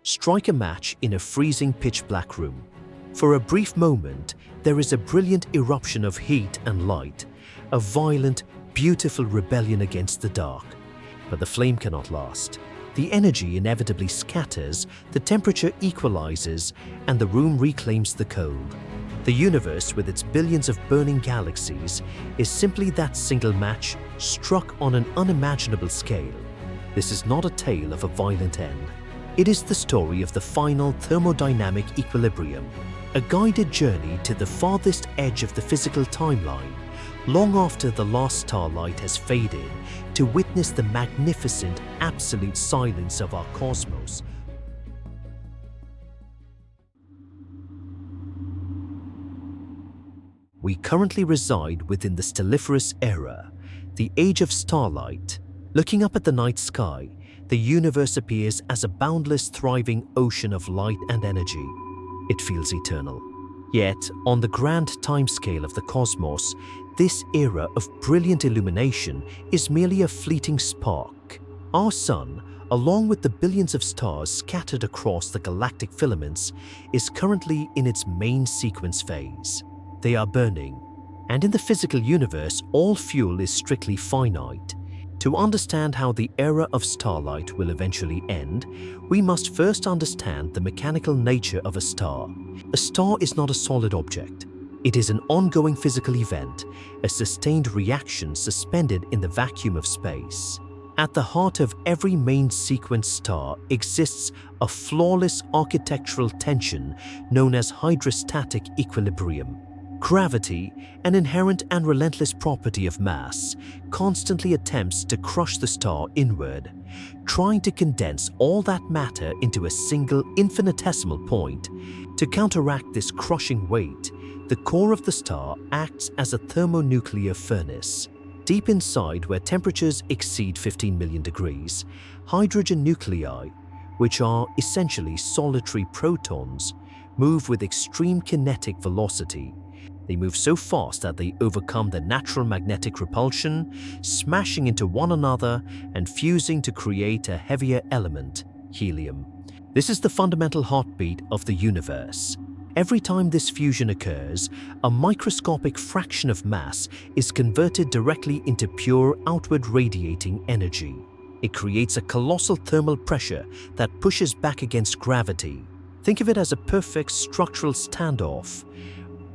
Strike a match in a freezing pitch-black room. For a brief moment, there is a brilliant eruption of heat and light, a violent, beautiful rebellion against the dark. But the flame cannot last. The energy inevitably scatters, the temperature equalizes, and the room reclaims the cold. The universe, with its billions of burning galaxies, is simply that single match struck on an unimaginable scale. This is not a tale of a violent end. It is the story of the final thermodynamic equilibrium, a guided journey to the farthest edge of the physical timeline, long after the last starlight has faded, to witness the magnificent absolute silence of our cosmos. We currently reside within the Stelliferous Era, the age of starlight. Looking up at the night sky, the universe appears as a boundless, thriving ocean of light and energy. It feels eternal. Yet, on the grand timescale of the cosmos, this era of brilliant illumination is merely a fleeting spark. Our Sun, along with the billions of stars scattered across the galactic filaments, is currently in its main sequence phase. They are burning, and in the physical universe, all fuel is strictly finite. To understand how the era of starlight will eventually end, we must first understand the mechanical nature of a star. A star is not a solid object. It is an ongoing physical event, a sustained reaction suspended in the vacuum of space. At the heart of every main sequence star exists a flawless architectural tension known as hydrostatic equilibrium. Gravity, an inherent and relentless property of mass, constantly attempts to crush the star inward, trying to condense all that matter into a single infinitesimal point. To counteract this crushing weight, the core of the star acts as a thermonuclear furnace. Deep inside, where temperatures exceed 15 million degrees, hydrogen nuclei, which are essentially solitary protons, move with extreme kinetic velocity. They move so fast that they overcome their natural magnetic repulsion, smashing into one another and fusing to create a heavier element, helium. This is the fundamental heartbeat of the universe. Every time this fusion occurs, a microscopic fraction of mass is converted directly into pure outward radiating energy. It creates a colossal thermal pressure that pushes back against gravity. Think of it as a perfect structural standoff.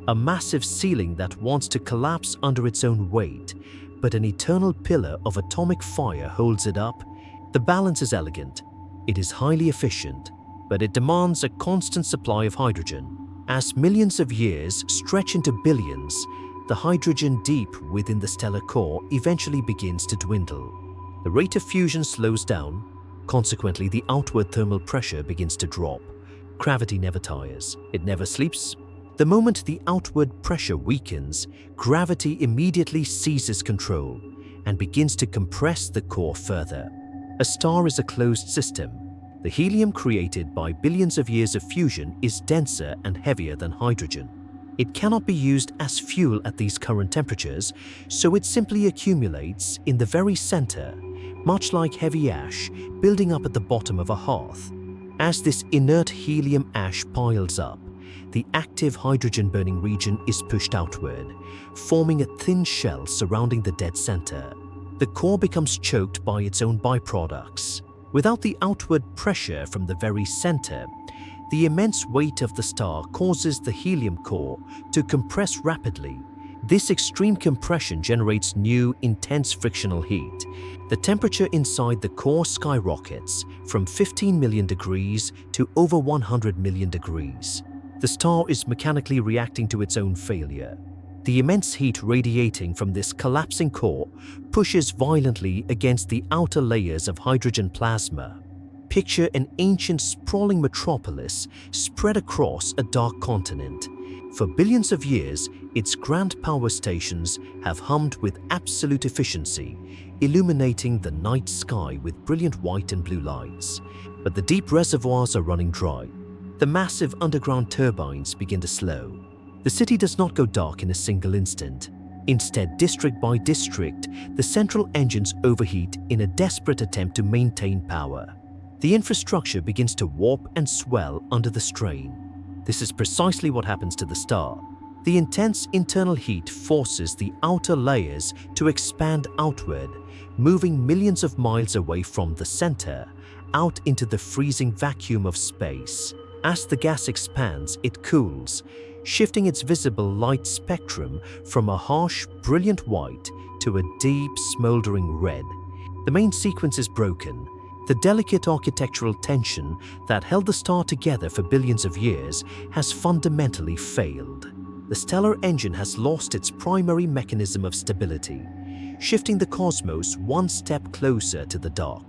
A massive ceiling that wants to collapse under its own weight, but an eternal pillar of atomic fire holds it up. The balance is elegant. It is highly efficient, but it demands a constant supply of hydrogen. As millions of years stretch into billions, the hydrogen deep within the stellar core eventually begins to dwindle. The rate of fusion slows down. Consequently, the outward thermal pressure begins to drop. Gravity never tires. It never sleeps. The moment the outward pressure weakens, gravity immediately seizes control and begins to compress the core further. A star is a closed system. The helium created by billions of years of fusion is denser and heavier than hydrogen. It cannot be used as fuel at these current temperatures, so it simply accumulates in the very center, much like heavy ash building up at the bottom of a hearth. As this inert helium ash piles up, the active hydrogen-burning region is pushed outward, forming a thin shell surrounding the dead center. The core becomes choked by its own byproducts. Without the outward pressure from the very center, the immense weight of the star causes the helium core to compress rapidly. This extreme compression generates new, intense frictional heat. The temperature inside the core skyrockets from 15 million degrees to over 100 million degrees. The star is mechanically reacting to its own failure. The immense heat radiating from this collapsing core pushes violently against the outer layers of hydrogen plasma. Picture an ancient sprawling metropolis spread across a dark continent. For billions of years, its grand power stations have hummed with absolute efficiency, illuminating the night sky with brilliant white and blue lights. But the deep reservoirs are running dry. The massive underground turbines begin to slow. The city does not go dark in a single instant. Instead, district by district, the central engines overheat in a desperate attempt to maintain power. The infrastructure begins to warp and swell under the strain. This is precisely what happens to the star. The intense internal heat forces the outer layers to expand outward, moving millions of miles away from the center, out into the freezing vacuum of space. As the gas expands, it cools, shifting its visible light spectrum from a harsh, brilliant white to a deep, smoldering red. The main sequence is broken. The delicate architectural tension that held the star together for billions of years has fundamentally failed. The stellar engine has lost its primary mechanism of stability, shifting the cosmos one step closer to the dark.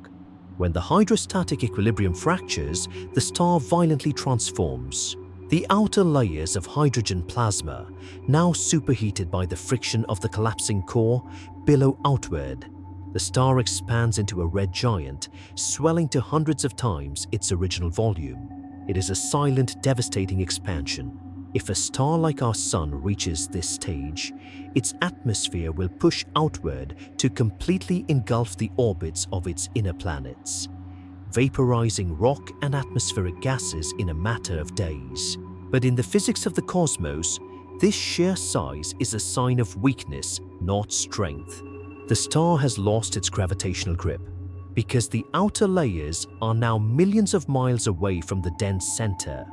When the hydrostatic equilibrium fractures, the star violently transforms. The outer layers of hydrogen plasma, now superheated by the friction of the collapsing core, billow outward. The star expands into a red giant, swelling to hundreds of times its original volume. It is a silent, devastating expansion. If a star like our Sun reaches this stage, its atmosphere will push outward to completely engulf the orbits of its inner planets, vaporizing rock and atmospheric gases in a matter of days. But in the physics of the cosmos, this sheer size is a sign of weakness, not strength. The star has lost its gravitational grip because the outer layers are now millions of miles away from the dense center.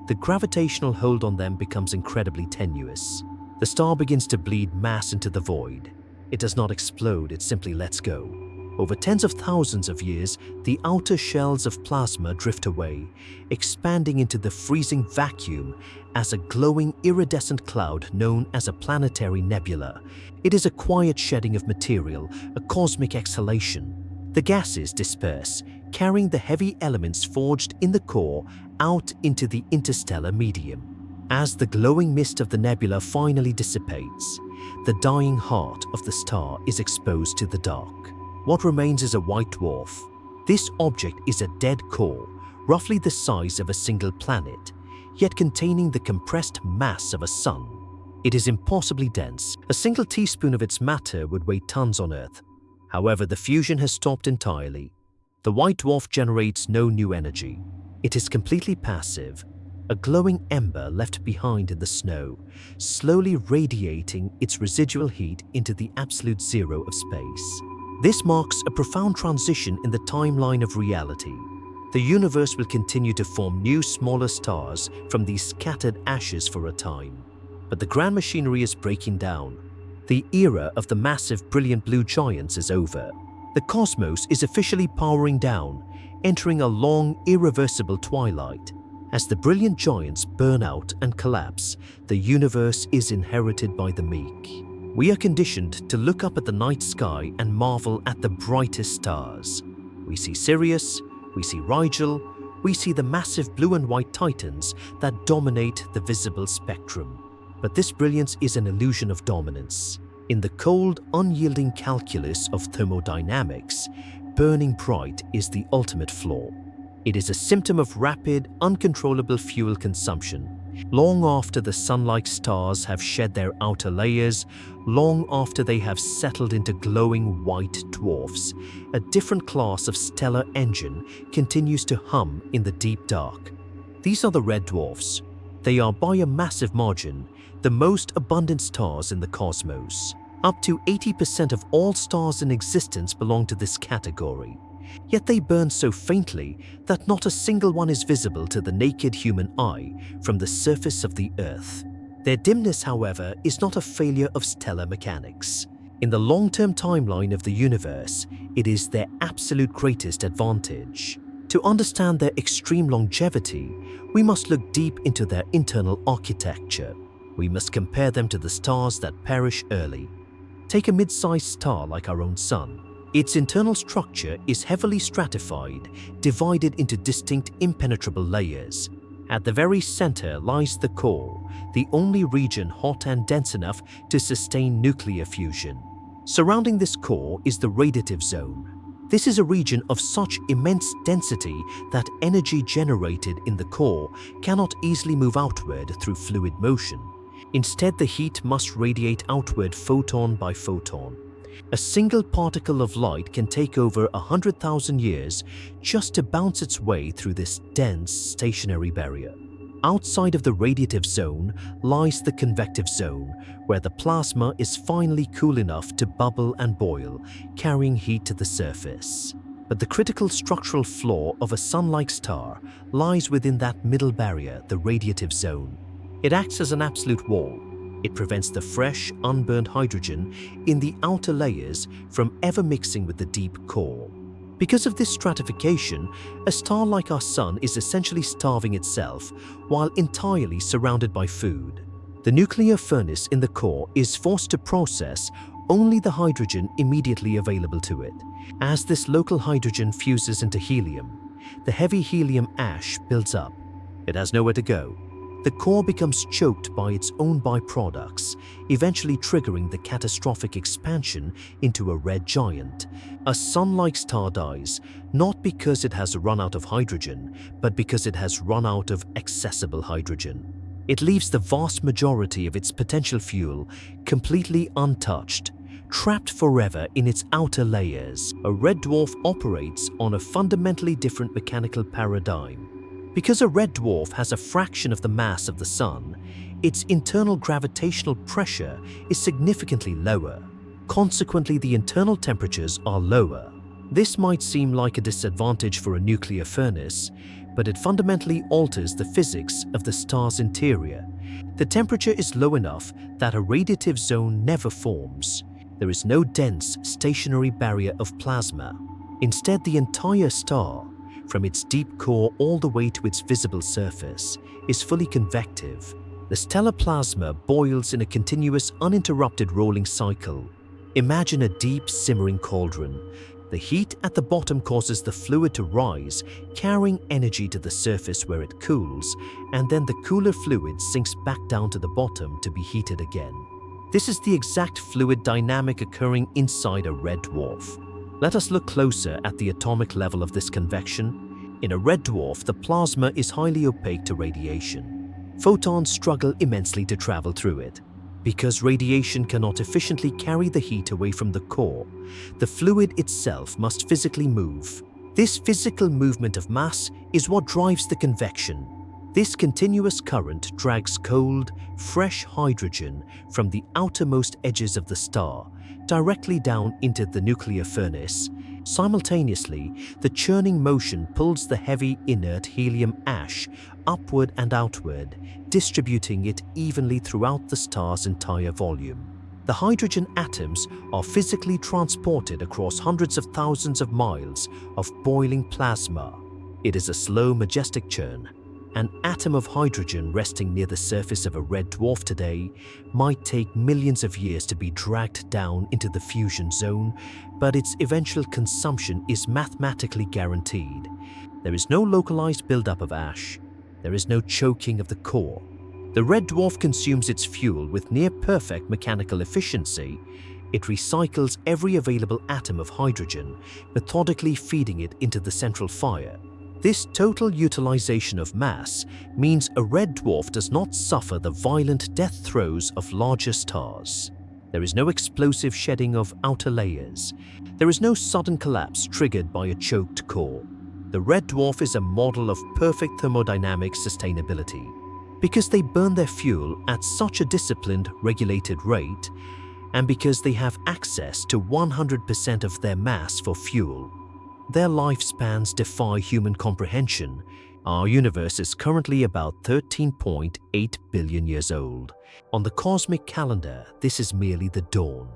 The gravitational hold on them becomes incredibly tenuous. The star begins to bleed mass into the void. It does not explode, it simply lets go. Over tens of thousands of years, the outer shells of plasma drift away, expanding into the freezing vacuum as a glowing iridescent cloud known as a planetary nebula. It is a quiet shedding of material, a cosmic exhalation. The gases disperse, carrying the heavy elements forged in the core out into the interstellar medium. As the glowing mist of the nebula finally dissipates, the dying heart of the star is exposed to the dark. What remains is a white dwarf. This object is a dead core, roughly the size of a single planet, yet containing the compressed mass of a sun. It is impossibly dense. A single teaspoon of its matter would weigh tons on Earth. However, the fusion has stopped entirely. The white dwarf generates no new energy. It is completely passive, a glowing ember left behind in the snow, slowly radiating its residual heat into the absolute zero of space. This marks a profound transition in the timeline of reality. The universe will continue to form new, smaller stars from these scattered ashes for a time. But the grand machinery is breaking down. The era of the massive, brilliant blue giants is over. The cosmos is officially powering down, entering a long, irreversible twilight. As the brilliant giants burn out and collapse, the universe is inherited by the meek. We are conditioned to look up at the night sky and marvel at the brightest stars. We see Sirius, we see Rigel, we see the massive blue and white titans that dominate the visible spectrum. But this brilliance is an illusion of dominance. In the cold, unyielding calculus of thermodynamics, burning bright is the ultimate flaw. It is a symptom of rapid, uncontrollable fuel consumption. Long after the sun-like stars have shed their outer layers, long after they have settled into glowing white dwarfs, a different class of stellar engine continues to hum in the deep dark. These are the red dwarfs. They are, by a massive margin, the most abundant stars in the cosmos. Up to 80% of all stars in existence belong to this category. Yet they burn so faintly that not a single one is visible to the naked human eye from the surface of the Earth. Their dimness, however, is not a failure of stellar mechanics. In the long-term timeline of the universe, it is their absolute greatest advantage. To understand their extreme longevity, we must look deep into their internal architecture. We must compare them to the stars that perish early. Take a mid-sized star like our own Sun. Its internal structure is heavily stratified, divided into distinct impenetrable layers. At the very center lies the core, the only region hot and dense enough to sustain nuclear fusion. Surrounding this core is the radiative zone. This is a region of such immense density that energy generated in the core cannot easily move outward through fluid motion. Instead, the heat must radiate outward photon by photon. A single particle of light can take over 100,000 years just to bounce its way through this dense stationary barrier. Outside of the radiative zone lies the convective zone, where the plasma is finally cool enough to bubble and boil, carrying heat to the surface. But the critical structural flaw of a sun-like star lies within that middle barrier, the radiative zone. It acts as an absolute wall. It prevents the fresh, unburned hydrogen in the outer layers from ever mixing with the deep core. Because of this stratification, a star like our Sun is essentially starving itself while entirely surrounded by food. The nuclear furnace in the core is forced to process only the hydrogen immediately available to it. As this local hydrogen fuses into helium, the heavy helium ash builds up. It has nowhere to go. The core becomes choked by its own byproducts, eventually triggering the catastrophic expansion into a red giant. A sun-like star dies, not because it has run out of hydrogen, but because it has run out of accessible hydrogen. It leaves the vast majority of its potential fuel completely untouched, trapped forever in its outer layers. A red dwarf operates on a fundamentally different mechanical paradigm. Because a red dwarf has a fraction of the mass of the Sun, its internal gravitational pressure is significantly lower. Consequently, the internal temperatures are lower. This might seem like a disadvantage for a nuclear furnace, but it fundamentally alters the physics of the star's interior. The temperature is low enough that a radiative zone never forms. There is no dense, stationary barrier of plasma. Instead, the entire star, from its deep core all the way to its visible surface, is fully convective. The stellar plasma boils in a continuous, uninterrupted rolling cycle. Imagine a deep, simmering cauldron. The heat at the bottom causes the fluid to rise, carrying energy to the surface where it cools, and then the cooler fluid sinks back down to the bottom to be heated again. This is the exact fluid dynamic occurring inside a red dwarf. Let us look closer at the atomic level of this convection. In a red dwarf, the plasma is highly opaque to radiation. Photons struggle immensely to travel through it. Because radiation cannot efficiently carry the heat away from the core, the fluid itself must physically move. This physical movement of mass is what drives the convection. This continuous current drags cold, fresh hydrogen from the outermost edges of the star directly down into the nuclear furnace. Simultaneously, the churning motion pulls the heavy, inert helium ash upward and outward, distributing it evenly throughout the star's entire volume. The hydrogen atoms are physically transported across hundreds of thousands of miles of boiling plasma. It is a slow, majestic churn. An atom of hydrogen resting near the surface of a red dwarf today might take millions of years to be dragged down into the fusion zone, but its eventual consumption is mathematically guaranteed. There is no localized buildup of ash. There is no choking of the core. The red dwarf consumes its fuel with near-perfect mechanical efficiency. It recycles every available atom of hydrogen, methodically feeding it into the central fire. This total utilization of mass means a red dwarf does not suffer the violent death throes of larger stars. There is no explosive shedding of outer layers. There is no sudden collapse triggered by a choked core. The red dwarf is a model of perfect thermodynamic sustainability. Because they burn their fuel at such a disciplined, regulated rate, and because they have access to 100% of their mass for fuel, their lifespans defy human comprehension. Our universe is currently about 13.8 billion years old. On the cosmic calendar, this is merely the dawn.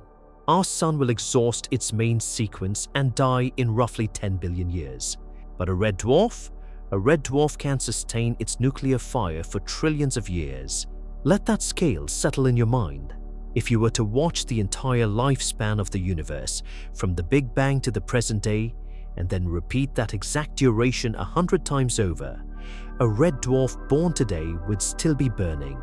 Our Sun will exhaust its main sequence and die in roughly 10 billion years. But a red dwarf? A red dwarf can sustain its nuclear fire for trillions of years. Let that scale settle in your mind. If you were to watch the entire lifespan of the universe, from the Big Bang to the present day, and then repeat that exact duration 100 times over, a red dwarf born today would still be burning.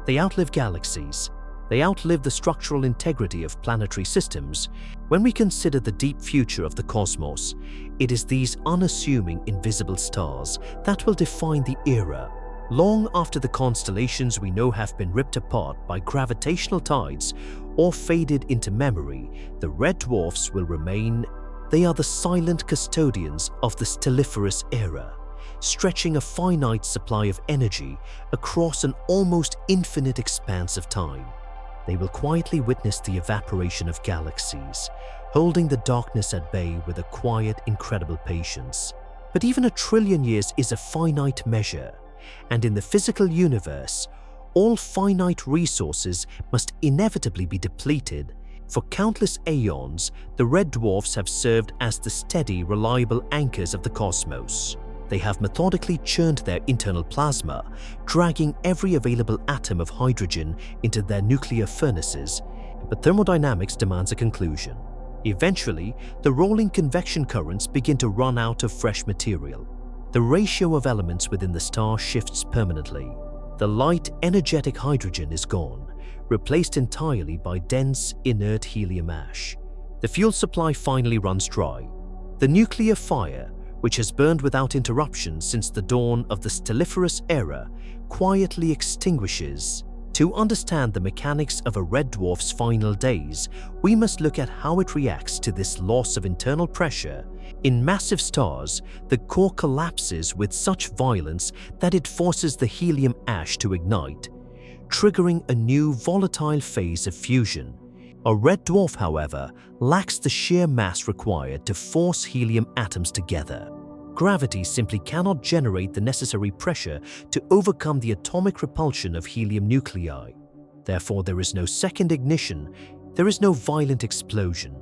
They outlive galaxies. They outlive the structural integrity of planetary systems. When we consider the deep future of the cosmos, it is these unassuming invisible stars that will define the era. Long after the constellations we know have been ripped apart by gravitational tides or faded into memory, the red dwarfs will remain. They are the silent custodians of the Stelliferous Era, stretching a finite supply of energy across an almost infinite expanse of time. They will quietly witness the evaporation of galaxies, holding the darkness at bay with a quiet, incredible patience. But even 1,000,000,000 years is a finite measure, and in the physical universe, all finite resources must inevitably be depleted. For countless aeons, the red dwarfs have served as the steady, reliable anchors of the cosmos. They have methodically churned their internal plasma, dragging every available atom of hydrogen into their nuclear furnaces. But thermodynamics demands a conclusion. Eventually, the rolling convection currents begin to run out of fresh material. The ratio of elements within the star shifts permanently. The light, energetic hydrogen is gone, replaced entirely by dense, inert helium ash. The fuel supply finally runs dry. The nuclear fire, which has burned without interruption since the dawn of the Stelliferous Era, quietly extinguishes. To understand the mechanics of a red dwarf's final days, we must look at how it reacts to this loss of internal pressure. In massive stars, the core collapses with such violence that it forces the helium ash to ignite, triggering a new volatile phase of fusion. A red dwarf, however, lacks the sheer mass required to force helium atoms together. Gravity simply cannot generate the necessary pressure to overcome the atomic repulsion of helium nuclei. Therefore, there is no second ignition, there is no violent explosion.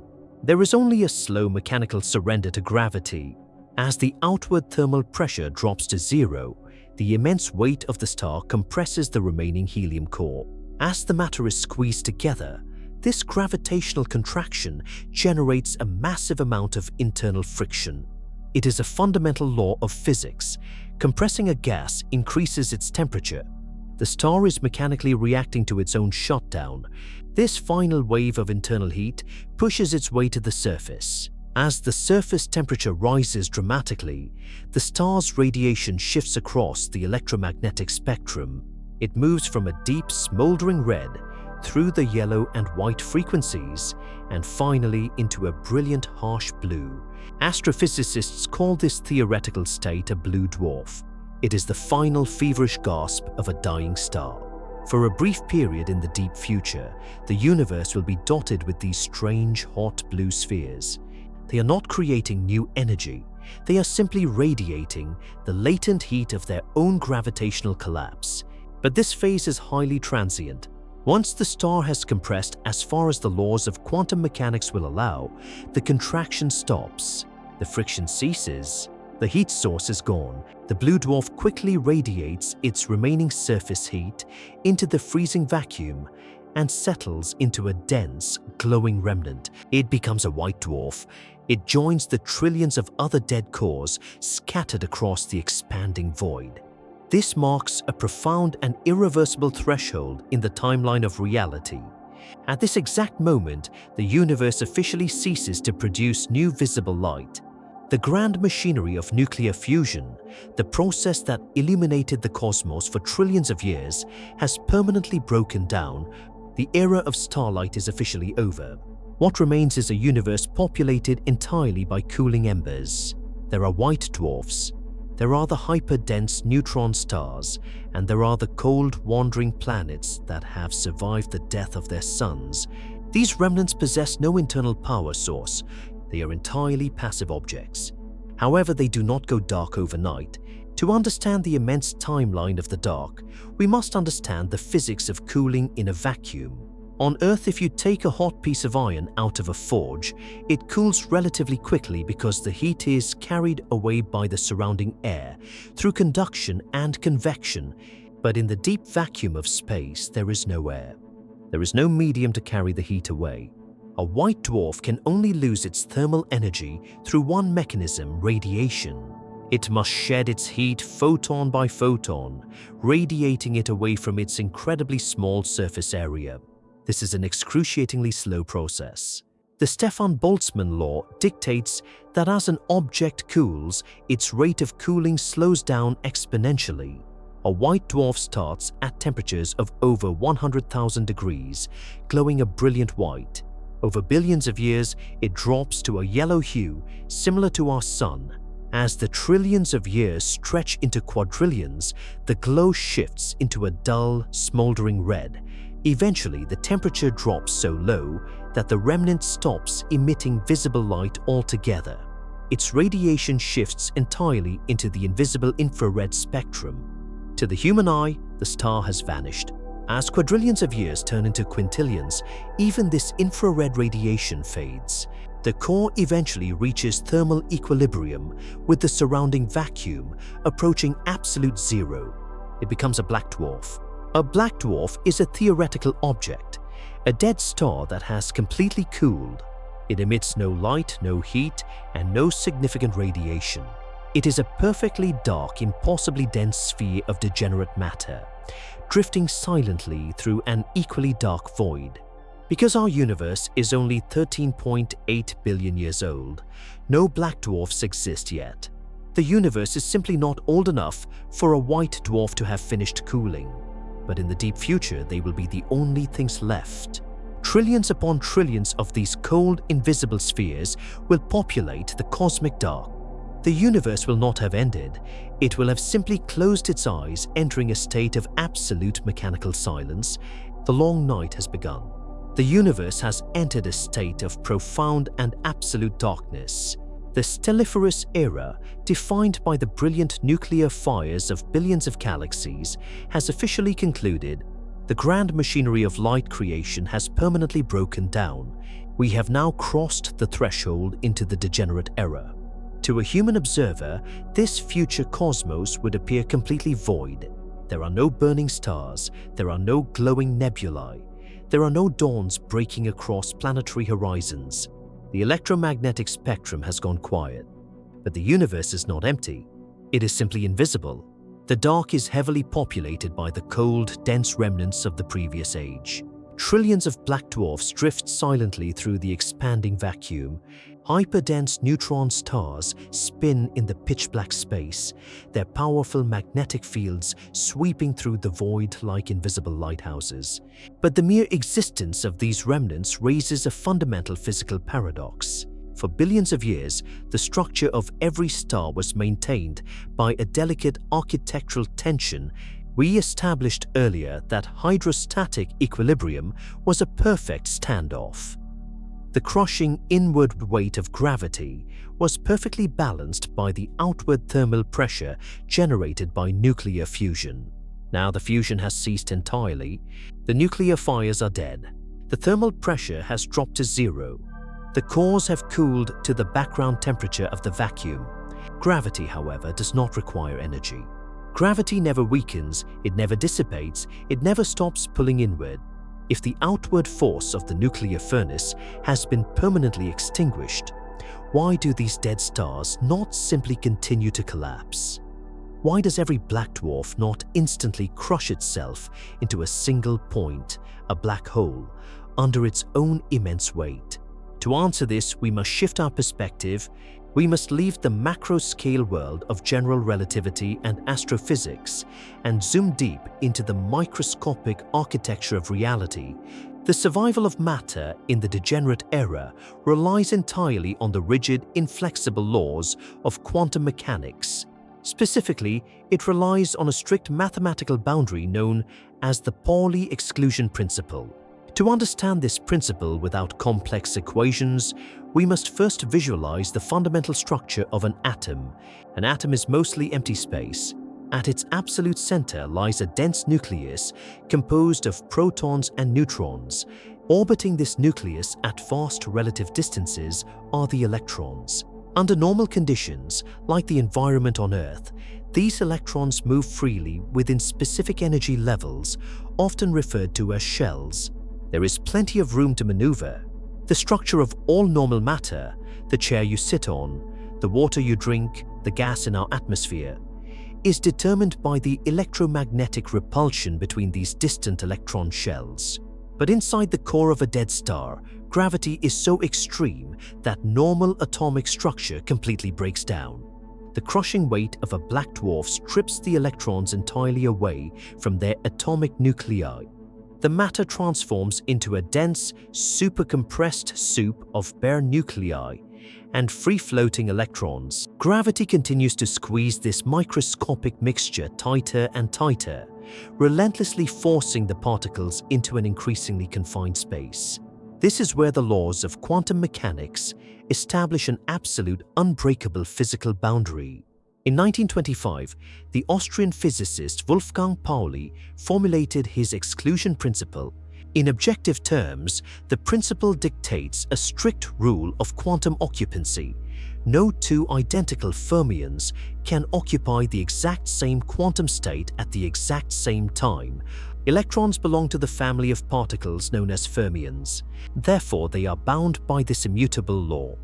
There is only a slow mechanical surrender to gravity. As the outward thermal pressure drops to zero, the immense weight of the star compresses the remaining helium core. As the matter is squeezed together, this gravitational contraction generates a massive amount of internal friction. It is a fundamental law of physics. Compressing a gas increases its temperature. The star is mechanically reacting to its own shutdown. This final wave of internal heat pushes its way to the surface. As the surface temperature rises dramatically, the star's radiation shifts across the electromagnetic spectrum. It moves from a deep, smoldering red through the yellow and white frequencies, and finally into a brilliant harsh blue. Astrophysicists call this theoretical state a blue dwarf. It is the final feverish gasp of a dying star. For a brief period in the deep future, the universe will be dotted with these strange, hot blue spheres. They are not creating new energy, they are simply radiating the latent heat of their own gravitational collapse. But this phase is highly transient. Once the star has compressed as far as the laws of quantum mechanics will allow, the contraction stops, the friction ceases, the heat source is gone. The blue dwarf quickly radiates its remaining surface heat into the freezing vacuum and settles into a dense, glowing remnant. It becomes a white dwarf. It joins the trillions of other dead cores scattered across the expanding void. This marks a profound and irreversible threshold in the timeline of reality. At this exact moment, the universe officially ceases to produce new visible light. The grand machinery of nuclear fusion, the process that illuminated the cosmos for trillions of years, has permanently broken down. The era of starlight is officially over. What remains is a universe populated entirely by cooling embers. There are white dwarfs. There are the hyper-dense neutron stars, and there are the cold, wandering planets that have survived the death of their suns. These remnants possess no internal power source. They are entirely passive objects. However, they do not go dark overnight. To understand the immense timeline of the dark, we must understand the physics of cooling in a vacuum. On Earth, if you take a hot piece of iron out of a forge, it cools relatively quickly because the heat is carried away by the surrounding air through conduction and convection. But in the deep vacuum of space, there is no air. There is no medium to carry the heat away. A white dwarf can only lose its thermal energy through one mechanism: radiation. It must shed its heat photon by photon, radiating it away from its incredibly small surface area. This is an excruciatingly slow process. The Stefan Boltzmann law dictates that as an object cools, its rate of cooling slows down exponentially. A white dwarf starts at temperatures of over 100,000 degrees, glowing a brilliant white. Over billions of years, it drops to a yellow hue similar to our Sun. As the trillions of years stretch into quadrillions, the glow shifts into a dull, smoldering red. Eventually, the temperature drops so low that the remnant stops emitting visible light altogether. Its radiation shifts entirely into the invisible infrared spectrum. To the human eye, the star has vanished. As quadrillions of years turn into quintillions, even this infrared radiation fades. The core eventually reaches thermal equilibrium with the surrounding vacuum, approaching absolute zero. It becomes a black dwarf. A black dwarf is a theoretical object, a dead star that has completely cooled. It emits no light, no heat, and no significant radiation. It is a perfectly dark, impossibly dense sphere of degenerate matter, drifting silently through an equally dark void. Because our universe is only 13.8 billion years old, no black dwarfs exist yet. The universe is simply not old enough for a white dwarf to have finished cooling. But in the deep future, they will be the only things left. Trillions upon trillions of these cold, invisible spheres will populate the cosmic dark. The universe will not have ended. It will have simply closed its eyes, entering a state of absolute mechanical silence. The long night has begun. The universe has entered a state of profound and absolute darkness. The Stelliferous Era, defined by the brilliant nuclear fires of billions of galaxies, has officially concluded. The grand machinery of light creation has permanently broken down. We have now crossed the threshold into the degenerate era. To a human observer, this future cosmos would appear completely void. There are no burning stars, there are no glowing nebulae, there are no dawns breaking across planetary horizons. The electromagnetic spectrum has gone quiet. But the universe is not empty. It is simply invisible. The dark is heavily populated by the cold, dense remnants of the previous age. Trillions of black dwarfs drift silently through the expanding vacuum. Hyperdense neutron stars spin in the pitch-black space, their powerful magnetic fields sweeping through the void like invisible lighthouses. But the mere existence of these remnants raises a fundamental physical paradox. For billions of years, the structure of every star was maintained by a delicate architectural tension. We established earlier that hydrostatic equilibrium was a perfect standoff. The crushing inward weight of gravity was perfectly balanced by the outward thermal pressure generated by nuclear fusion. Now the fusion has ceased entirely. The nuclear fires are dead. The thermal pressure has dropped to zero. The cores have cooled to the background temperature of the vacuum. Gravity, however, does not require energy. Gravity never weakens, it never dissipates, it never stops pulling inward. If the outward force of the nuclear furnace has been permanently extinguished, why do these dead stars not simply continue to collapse? Why does every black dwarf not instantly crush itself into a single point, a black hole, under its own immense weight? To answer this, we must shift our perspective. We must leave the macro-scale world of general relativity and astrophysics and zoom deep into the microscopic architecture of reality. The survival of matter in the degenerate era relies entirely on the rigid, inflexible laws of quantum mechanics. Specifically, it relies on a strict mathematical boundary known as the Pauli exclusion principle. To understand this principle without complex equations, we must first visualize the fundamental structure of an atom. An atom is mostly empty space. At its absolute center lies a dense nucleus composed of protons and neutrons. Orbiting this nucleus at vast relative distances are the electrons. Under normal conditions, like the environment on Earth, these electrons move freely within specific energy levels, often referred to as shells. There is plenty of room to maneuver. The structure of all normal matter, the chair you sit on, the water you drink, the gas in our atmosphere, is determined by the electromagnetic repulsion between these distant electron shells. But inside the core of a dead star, gravity is so extreme that normal atomic structure completely breaks down. The crushing weight of a black dwarf strips the electrons entirely away from their atomic nuclei. The matter transforms into a dense, supercompressed soup of bare nuclei and free-floating electrons. Gravity continues to squeeze this microscopic mixture tighter and tighter, relentlessly forcing the particles into an increasingly confined space. This is where the laws of quantum mechanics establish an absolute, unbreakable physical boundary. In 1925, the Austrian physicist Wolfgang Pauli formulated his exclusion principle. In objective terms, the principle dictates a strict rule of quantum occupancy. No two identical fermions can occupy the exact same quantum state at the exact same time. Electrons belong to the family of particles known as fermions. Therefore, they are bound by this immutable law.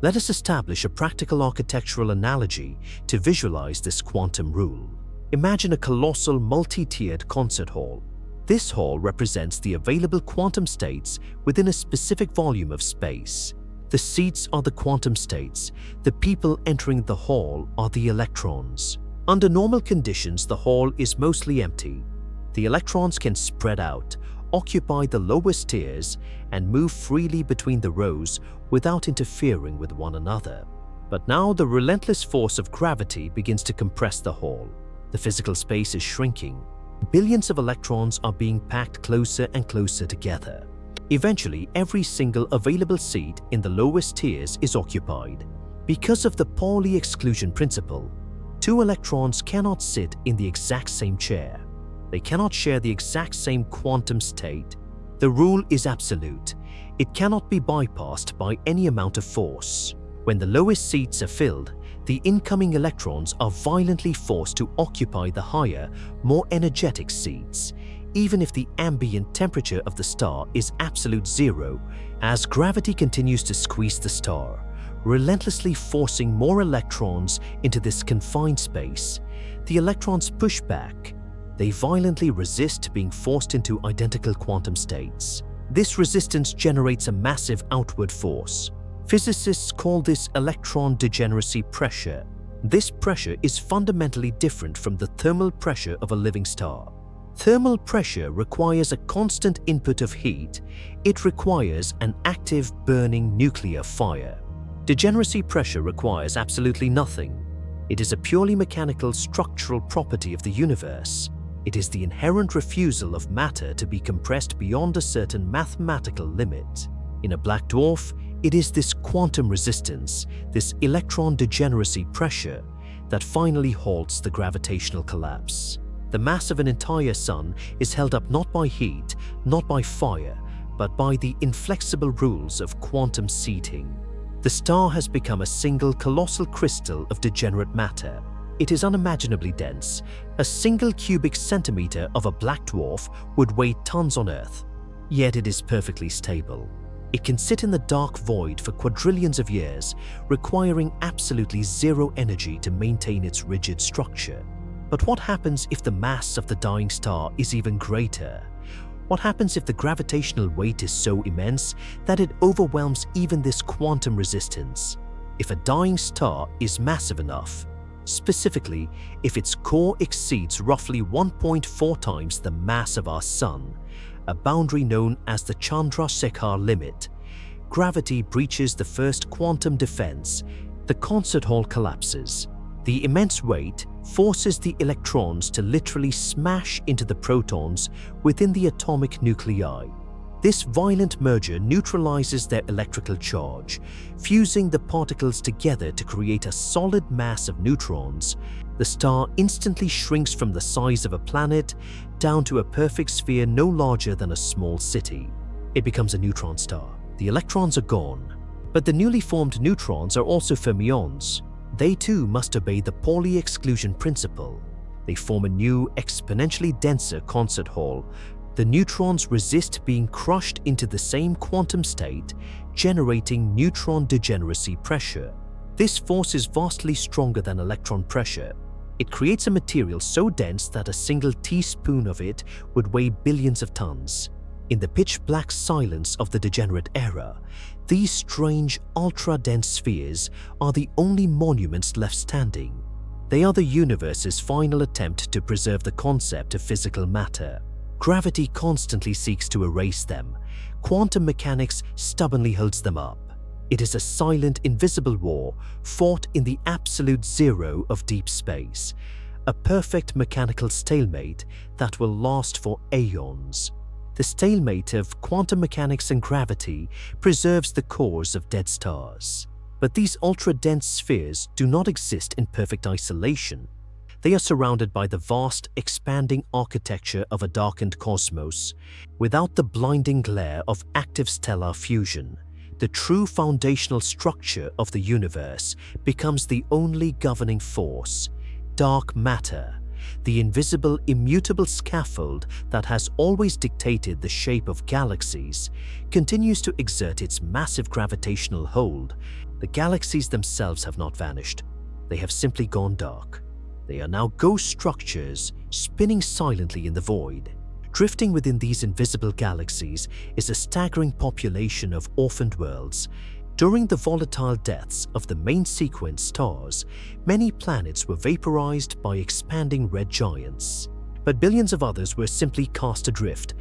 Let us establish a practical architectural analogy to visualize this quantum rule. Imagine a colossal multi-tiered concert hall. This hall represents the available quantum states within a specific volume of space. The seats are the quantum states. The people entering the hall are the electrons. Under normal conditions, the hall is mostly empty. The electrons can spread out, occupy the lowest tiers, and move freely between the rows without interfering with one another. But now the relentless force of gravity begins to compress the hall. The physical space is shrinking. Billions of electrons are being packed closer and closer together. Eventually, every single available seat in the lowest tiers is occupied. Because of the Pauli exclusion principle, two electrons cannot sit in the exact same chair. They cannot share the exact same quantum state. The rule is absolute. It cannot be bypassed by any amount of force. When the lowest seats are filled, the incoming electrons are violently forced to occupy the higher, more energetic seats, even if the ambient temperature of the star is absolute zero, as gravity continues to squeeze the star, relentlessly forcing more electrons into this confined space. The electrons push back. They violently resist being forced into identical quantum states. This resistance generates a massive outward force. Physicists call this electron degeneracy pressure. This pressure is fundamentally different from the thermal pressure of a living star. Thermal pressure requires a constant input of heat. It requires an active burning nuclear fire. Degeneracy pressure requires absolutely nothing. It is a purely mechanical structural property of the universe. It is the inherent refusal of matter to be compressed beyond a certain mathematical limit. In a black dwarf, it is this quantum resistance, this electron degeneracy pressure, that finally halts the gravitational collapse. The mass of an entire sun is held up not by heat, not by fire, but by the inflexible rules of quantum seeding. The star has become a single colossal crystal of degenerate matter. It is unimaginably dense. A single cubic centimeter of a black dwarf would weigh tons on Earth. Yet it is perfectly stable. It can sit in the dark void for quadrillions of years, requiring absolutely zero energy to maintain its rigid structure. But what happens if the mass of the dying star is even greater? What happens if the gravitational weight is so immense that it overwhelms even this quantum resistance? If a dying star is massive enough, specifically if its core exceeds roughly 1.4 times the mass of our Sun, a boundary known as the Chandrasekhar limit, gravity breaches the first quantum defense. The concert hall collapses. The immense weight forces the electrons to literally smash into the protons within the atomic nuclei. This violent merger neutralizes their electrical charge, fusing the particles together to create a solid mass of neutrons. The star instantly shrinks from the size of a planet down to a perfect sphere no larger than a small city. It becomes a neutron star. The electrons are gone, but the newly formed neutrons are also fermions. They too must obey the Pauli exclusion principle. They form a new, exponentially denser concert hall. The neutrons resist being crushed into the same quantum state, generating neutron degeneracy pressure. This force is vastly stronger than electron pressure. It creates a material so dense that a single teaspoon of it would weigh billions of tons. In the pitch-black silence of the degenerate era, these strange ultra-dense spheres are the only monuments left standing. They are the universe's final attempt to preserve the concept of physical matter. Gravity constantly seeks to erase them. Quantum mechanics stubbornly holds them up. It is a silent, invisible war fought in the absolute zero of deep space, a perfect mechanical stalemate that will last for aeons. The stalemate of quantum mechanics and gravity preserves the cores of dead stars. But these ultra-dense spheres do not exist in perfect isolation. They are surrounded by the vast, expanding architecture of a darkened cosmos. Without the blinding glare of active stellar fusion, the true foundational structure of the universe becomes the only governing force. Dark matter, the invisible, immutable scaffold that has always dictated the shape of galaxies, continues to exert its massive gravitational hold. The galaxies themselves have not vanished. They have simply gone dark. They are now ghost structures, spinning silently in the void. Drifting within these invisible galaxies is a staggering population of orphaned worlds. During the volatile deaths of the main sequence stars, many planets were vaporized by expanding red giants. But billions of others were simply cast adrift.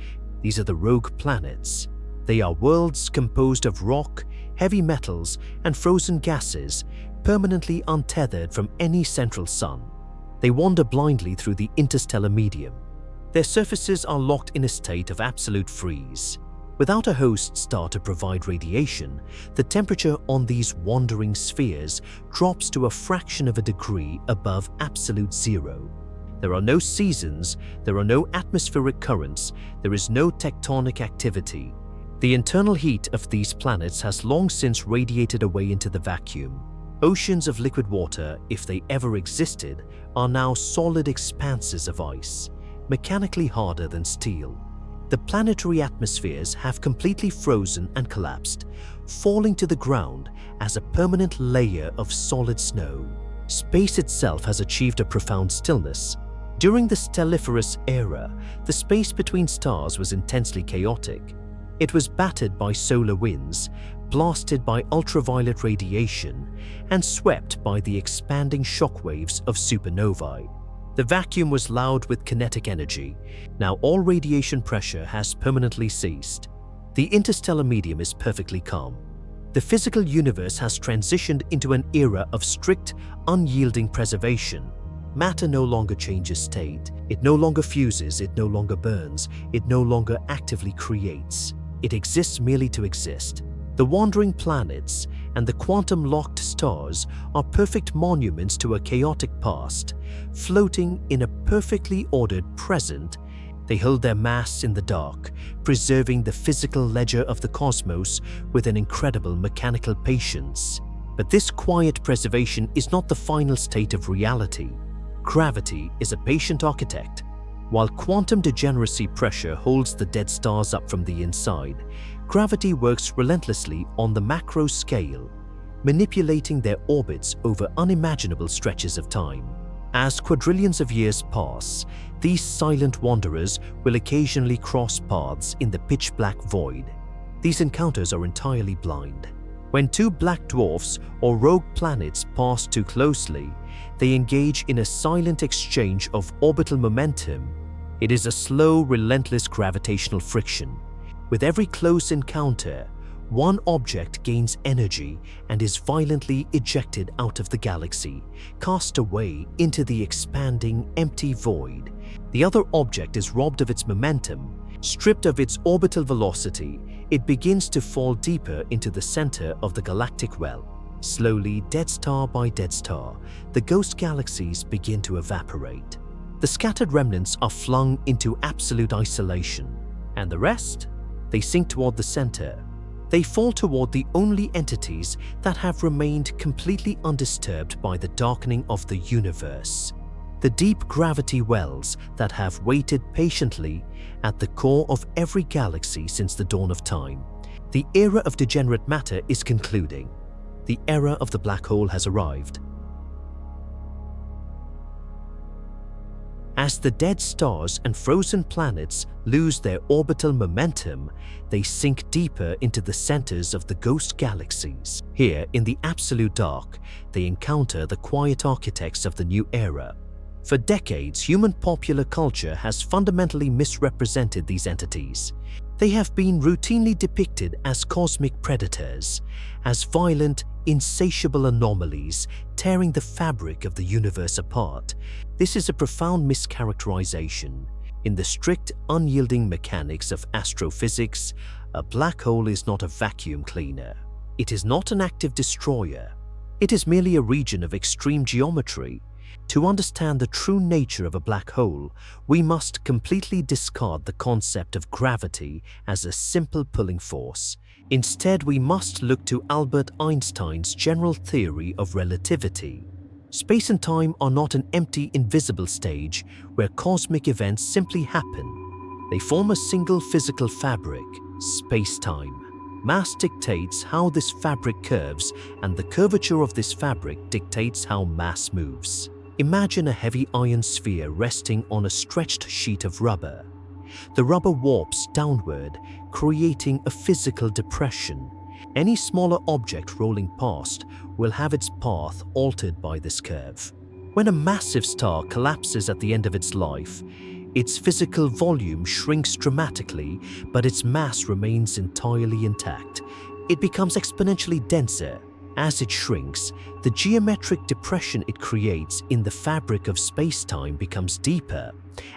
These are the rogue planets. They are worlds composed of rock, heavy metals, and frozen gases, permanently untethered from any central sun. They wander blindly through the interstellar medium. Their surfaces are locked in a state of absolute freeze. Without a host star to provide radiation, the temperature on these wandering spheres drops to a fraction of a degree above absolute zero. There are no seasons, there are no atmospheric currents, there is no tectonic activity. The internal heat of these planets has long since radiated away into the vacuum. Oceans of liquid water, if they ever existed, are now solid expanses of ice, mechanically harder than steel. The planetary atmospheres have completely frozen and collapsed, falling to the ground as a permanent layer of solid snow. Space itself has achieved a profound stillness. During the Stelliferous Era, the space between stars was intensely chaotic. It was battered by solar winds, blasted by ultraviolet radiation, and swept by the expanding shockwaves of supernovae. The vacuum was loud with kinetic energy. Now all radiation pressure has permanently ceased. The interstellar medium is perfectly calm. The physical universe has transitioned into an era of strict, unyielding preservation. Matter no longer changes state. It no longer fuses, it no longer burns, it no longer actively creates. It exists merely to exist. The wandering planets and the quantum-locked stars are perfect monuments to a chaotic past. Floating in a perfectly ordered present, they hold their mass in the dark, preserving the physical ledger of the cosmos with an incredible mechanical patience. But this quiet preservation is not the final state of reality. Gravity is a patient architect. While quantum degeneracy pressure holds the dead stars up from the inside, gravity works relentlessly on the macro scale, manipulating their orbits over unimaginable stretches of time. As quadrillions of years pass, these silent wanderers will occasionally cross paths in the pitch-black void. These encounters are entirely blind. When two black dwarfs or rogue planets pass too closely, they engage in a silent exchange of orbital momentum. It is a slow, relentless gravitational friction. With every close encounter, one object gains energy and is violently ejected out of the galaxy, cast away into the expanding, empty void. The other object is robbed of its momentum. Stripped of its orbital velocity, it begins to fall deeper into the center of the galactic well. Slowly, dead star by dead star, the ghost galaxies begin to evaporate. The scattered remnants are flung into absolute isolation. And the rest? They sink toward the center. They fall toward the only entities that have remained completely undisturbed by the darkening of the universe. The deep gravity wells that have waited patiently at the core of every galaxy since the dawn of time. The era of degenerate matter is concluding. The era of the black hole has arrived. As the dead stars and frozen planets lose their orbital momentum, they sink deeper into the centers of the ghost galaxies. Here, in the absolute dark, they encounter the quiet architects of the new era. For decades, human popular culture has fundamentally misrepresented these entities. They have been routinely depicted as cosmic predators, as violent, insatiable anomalies tearing the fabric of the universe apart. This is a profound mischaracterization. In the strict, unyielding mechanics of astrophysics, a black hole is not a vacuum cleaner. It is not an active destroyer. It is merely a region of extreme geometry. To understand the true nature of a black hole, we must completely discard the concept of gravity as a simple pulling force. Instead, we must look to Albert Einstein's general theory of relativity. Space and time are not an empty, invisible stage where cosmic events simply happen. They form a single physical fabric, space-time. Mass dictates how this fabric curves, and the curvature of this fabric dictates how mass moves. Imagine a heavy iron sphere resting on a stretched sheet of rubber. The rubber warps downward, creating a physical depression. Any smaller object rolling past will have its path altered by this curve. When a massive star collapses at the end of its life, its physical volume shrinks dramatically, but its mass remains entirely intact. It becomes exponentially denser. As it shrinks, the geometric depression it creates in the fabric of space-time becomes deeper,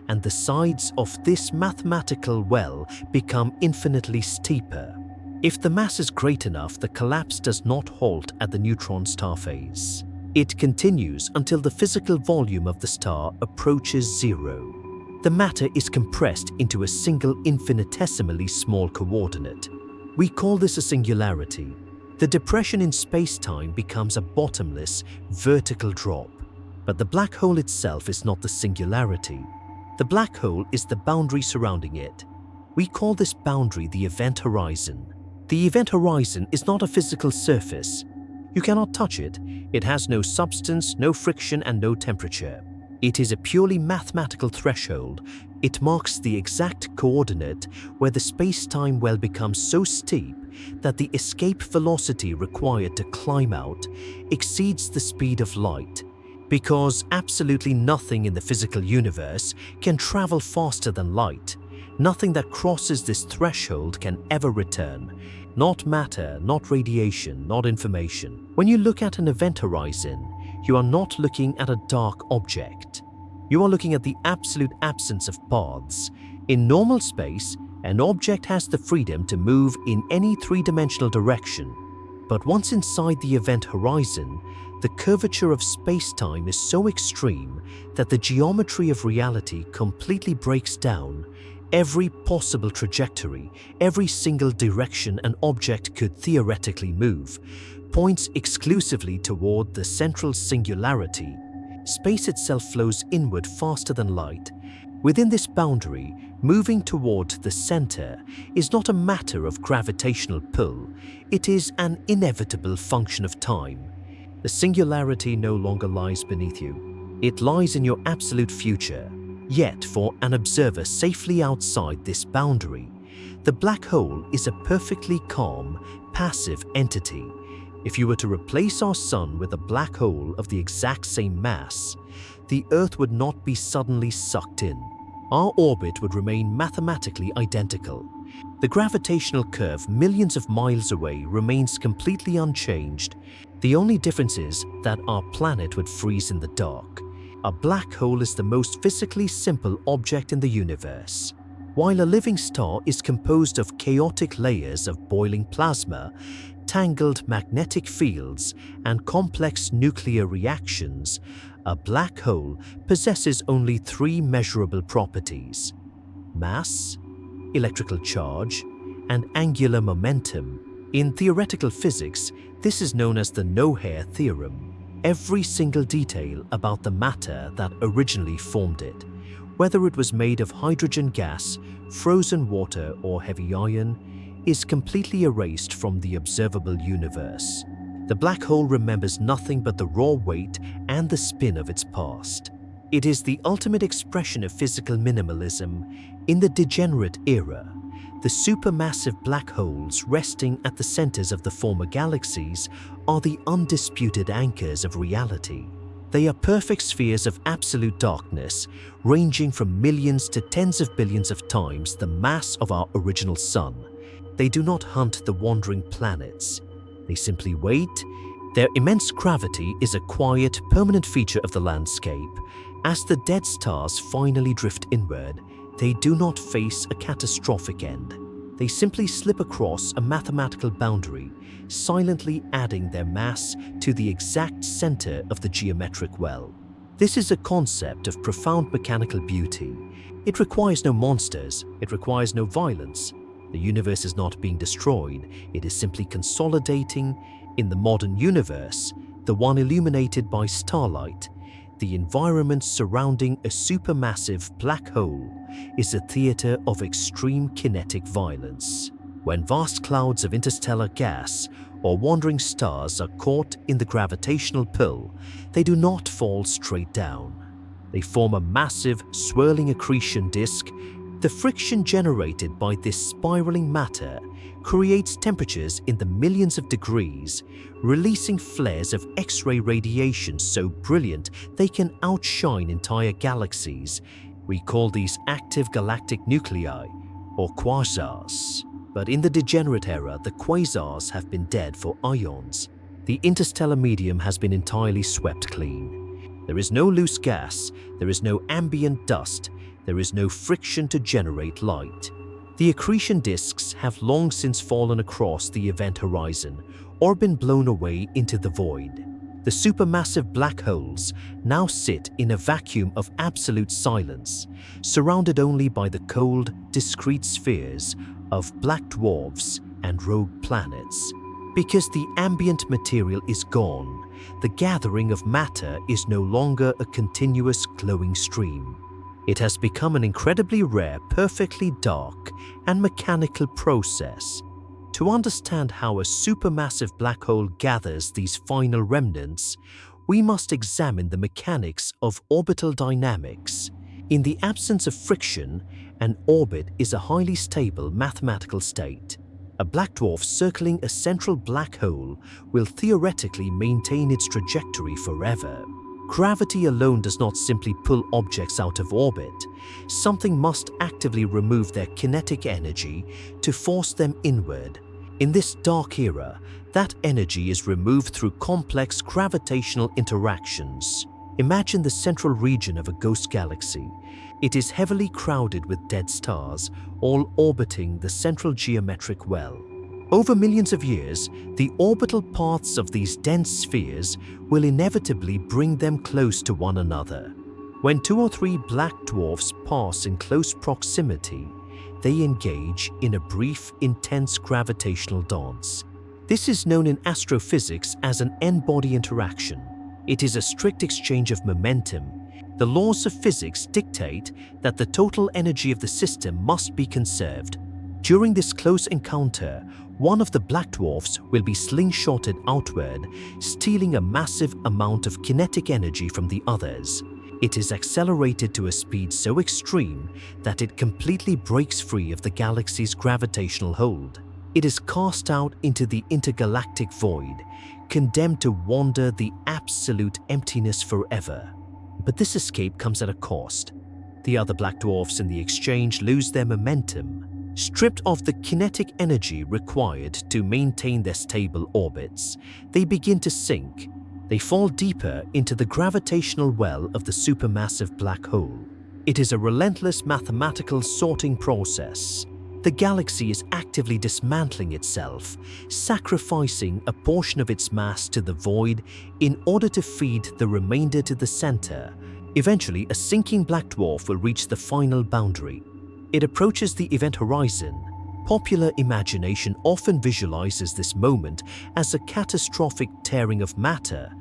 and the sides of this mathematical well become infinitely steeper. If the mass is great enough, the collapse does not halt at the neutron star phase. It continues until the physical volume of the star approaches zero. The matter is compressed into a single infinitesimally small coordinate. We call this a singularity. The depression in space-time becomes a bottomless, vertical drop. But the black hole itself is not the singularity. The black hole is the boundary surrounding it. We call this boundary the event horizon. The event horizon is not a physical surface. You cannot touch it. It has no substance, no friction, and no temperature. It is a purely mathematical threshold. It marks the exact coordinate where the space-time well becomes so steep that the escape velocity required to climb out exceeds the speed of light. Because absolutely nothing in the physical universe can travel faster than light, nothing that crosses this threshold can ever return. Not matter, not radiation, not information. When you look at an event horizon, you are not looking at a dark object. You are looking at the absolute absence of paths. In normal space, an object has the freedom to move in any three-dimensional direction. But once inside the event horizon, the curvature of space-time is so extreme that the geometry of reality completely breaks down. Every possible trajectory, every single direction an object could theoretically move, points exclusively toward the central singularity. Space itself flows inward faster than light. Within this boundary, moving toward the center is not a matter of gravitational pull. It is an inevitable function of time. The singularity no longer lies beneath you. It lies in your absolute future. Yet, for an observer safely outside this boundary, the black hole is a perfectly calm, passive entity. If you were to replace our sun with a black hole of the exact same mass, the Earth would not be suddenly sucked in. Our orbit would remain mathematically identical. The gravitational curve millions of miles away remains completely unchanged. The only difference is that our planet would freeze in the dark. A black hole is the most physically simple object in the universe. While a living star is composed of chaotic layers of boiling plasma, tangled magnetic fields, and complex nuclear reactions, a black hole possesses only three measurable properties: mass, electrical charge, and angular momentum. In theoretical physics, this is known as the no-hair theorem. Every single detail about the matter that originally formed it, whether it was made of hydrogen gas, frozen water, or heavy iron, is completely erased from the observable universe. The black hole remembers nothing but the raw weight and the spin of its past. It is the ultimate expression of physical minimalism. In the degenerate era, the supermassive black holes resting at the centers of the former galaxies are the undisputed anchors of reality. They are perfect spheres of absolute darkness, ranging from millions to tens of billions of times the mass of our original sun. They do not hunt the wandering planets. They simply wait. Their immense gravity is a quiet, permanent feature of the landscape. As the dead stars finally drift inward, they do not face a catastrophic end. They simply slip across a mathematical boundary, silently adding their mass to the exact center of the geometric well. This is a concept of profound mechanical beauty. It requires no monsters, it requires no violence. The universe is not being destroyed, it is simply consolidating. In the modern universe, the one illuminated by starlight, the environment surrounding a supermassive black hole is a theater of extreme kinetic violence. When vast clouds of interstellar gas or wandering stars are caught in the gravitational pull, they do not fall straight down. They form a massive, swirling accretion disk. The friction generated by this spiraling matter creates temperatures in the millions of degrees, releasing flares of X-ray radiation so brilliant they can outshine entire galaxies. We call these active galactic nuclei, or quasars. But in the degenerate era, the quasars have been dead for eons. The interstellar medium has been entirely swept clean. There is no loose gas, there is no ambient dust, there is no friction to generate light. The accretion disks have long since fallen across the event horizon or been blown away into the void. The supermassive black holes now sit in a vacuum of absolute silence, surrounded only by the cold, discrete spheres of black dwarfs and rogue planets. Because the ambient material is gone, the gathering of matter is no longer a continuous glowing stream. It has become an incredibly rare, perfectly dark and mechanical process. To understand how a supermassive black hole gathers these final remnants, we must examine the mechanics of orbital dynamics. In the absence of friction, an orbit is a highly stable mathematical state. A black dwarf circling a central black hole will theoretically maintain its trajectory forever. Gravity alone does not simply pull objects out of orbit. Something must actively remove their kinetic energy to force them inward. In this dark era, that energy is removed through complex gravitational interactions. Imagine the central region of a ghost galaxy. It is heavily crowded with dead stars, all orbiting the central geometric well. Over millions of years, the orbital paths of these dense spheres will inevitably bring them close to one another. When 2 or 3 black dwarfs pass in close proximity, they engage in a brief, intense gravitational dance. This is known in astrophysics as an n-body interaction. It is a strict exchange of momentum. The laws of physics dictate that the total energy of the system must be conserved. During this close encounter, one of the black dwarfs will be slingshotted outward, stealing a massive amount of kinetic energy from the others. It is accelerated to a speed so extreme that it completely breaks free of the galaxy's gravitational hold. It is cast out into the intergalactic void, condemned to wander the absolute emptiness forever. But this escape comes at a cost. The other black dwarfs in the exchange lose their momentum. Stripped of the kinetic energy required to maintain their stable orbits, they begin to sink. They fall deeper into the gravitational well of the supermassive black hole. It is a relentless mathematical sorting process. The galaxy is actively dismantling itself, sacrificing a portion of its mass to the void in order to feed the remainder to the center. Eventually, a sinking black dwarf will reach the final boundary. It approaches the event horizon. Popular imagination often visualizes this moment as a catastrophic tearing of matter.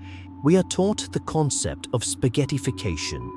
We are taught the concept of spaghettification,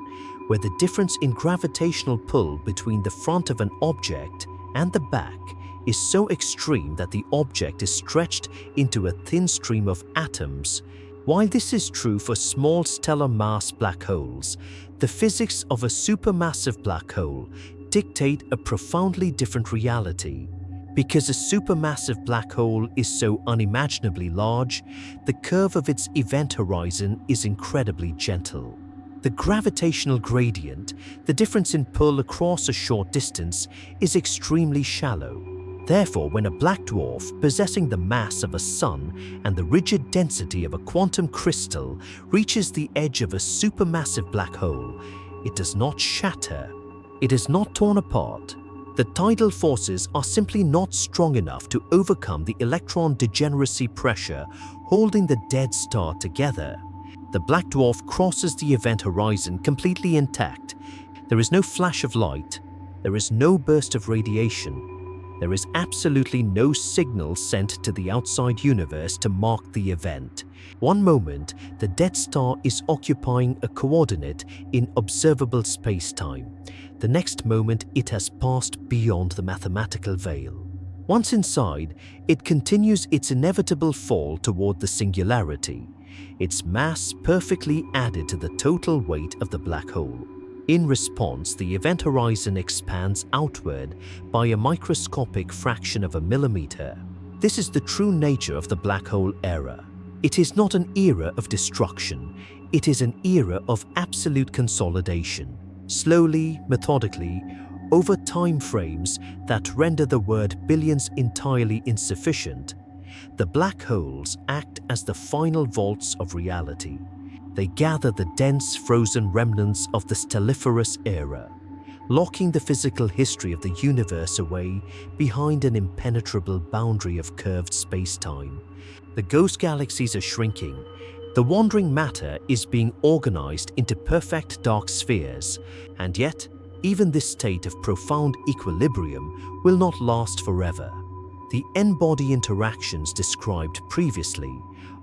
where the difference in gravitational pull between the front of an object and the back is so extreme that the object is stretched into a thin stream of atoms. While this is true for small stellar mass black holes, the physics of a supermassive black hole dictate a profoundly different reality. Because a supermassive black hole is so unimaginably large, the curve of its event horizon is incredibly gentle. The gravitational gradient, the difference in pull across a short distance, is extremely shallow. Therefore, when a black dwarf possessing the mass of a sun and the rigid density of a quantum crystal reaches the edge of a supermassive black hole, it does not shatter. It is not torn apart. The tidal forces are simply not strong enough to overcome the electron degeneracy pressure holding the dead star together. The black dwarf crosses the event horizon completely intact. There is no flash of light. There is no burst of radiation. There is absolutely no signal sent to the outside universe to mark the event. One moment, the dead star is occupying a coordinate in observable space-time. The next moment, it has passed beyond the mathematical veil. Once inside, it continues its inevitable fall toward the singularity, its mass perfectly added to the total weight of the black hole. In response, the event horizon expands outward by a microscopic fraction of a millimeter. This is the true nature of the black hole era. It is not an era of destruction, it is an era of absolute consolidation. Slowly, methodically, over time frames that render the word billions entirely insufficient, the black holes act as the final vaults of reality. They gather the dense, frozen remnants of the Stelliferous Era, locking the physical history of the universe away behind an impenetrable boundary of curved space-time. The ghost galaxies are shrinking. The wandering matter is being organized into perfect dark spheres, and yet, even this state of profound equilibrium will not last forever. The n-body interactions described previously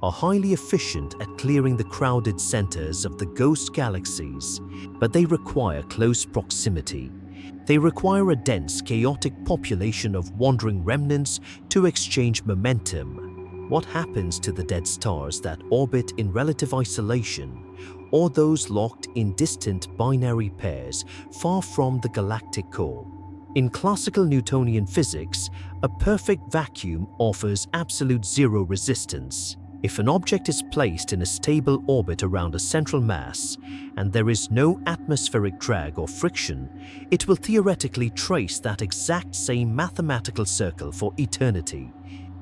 are highly efficient at clearing the crowded centers of the ghost galaxies, but they require close proximity. They require a dense, chaotic population of wandering remnants to exchange momentum. What happens to the dead stars that orbit in relative isolation, or those locked in distant binary pairs far from the galactic core? In classical Newtonian physics, a perfect vacuum offers absolute zero resistance. If an object is placed in a stable orbit around a central mass, and there is no atmospheric drag or friction, it will theoretically trace that exact same mathematical circle for eternity.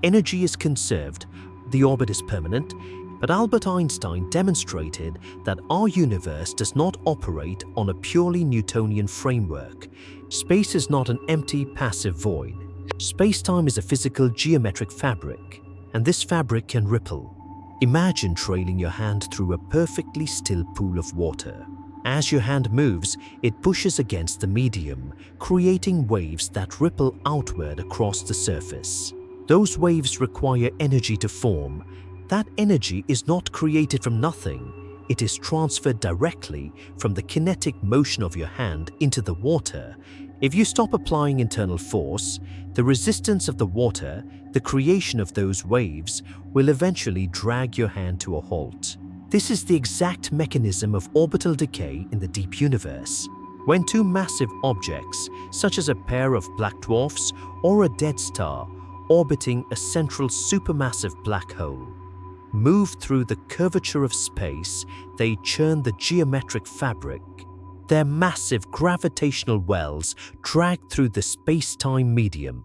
Energy is conserved, the orbit is permanent, but Albert Einstein demonstrated that our universe does not operate on a purely Newtonian framework. Space is not an empty, passive void. Space-time is a physical geometric fabric, and this fabric can ripple. Imagine trailing your hand through a perfectly still pool of water. As your hand moves, it pushes against the medium, creating waves that ripple outward across the surface. Those waves require energy to form. That energy is not created from nothing. It is transferred directly from the kinetic motion of your hand into the water. If you stop applying internal force, the resistance of the water, the creation of those waves, will eventually drag your hand to a halt. This is the exact mechanism of orbital decay in the deep universe. When two massive objects, such as a pair of black dwarfs or a dead star, orbiting a central supermassive black hole, move through the curvature of space, they churn the geometric fabric. Their massive gravitational wells drag through the space-time medium.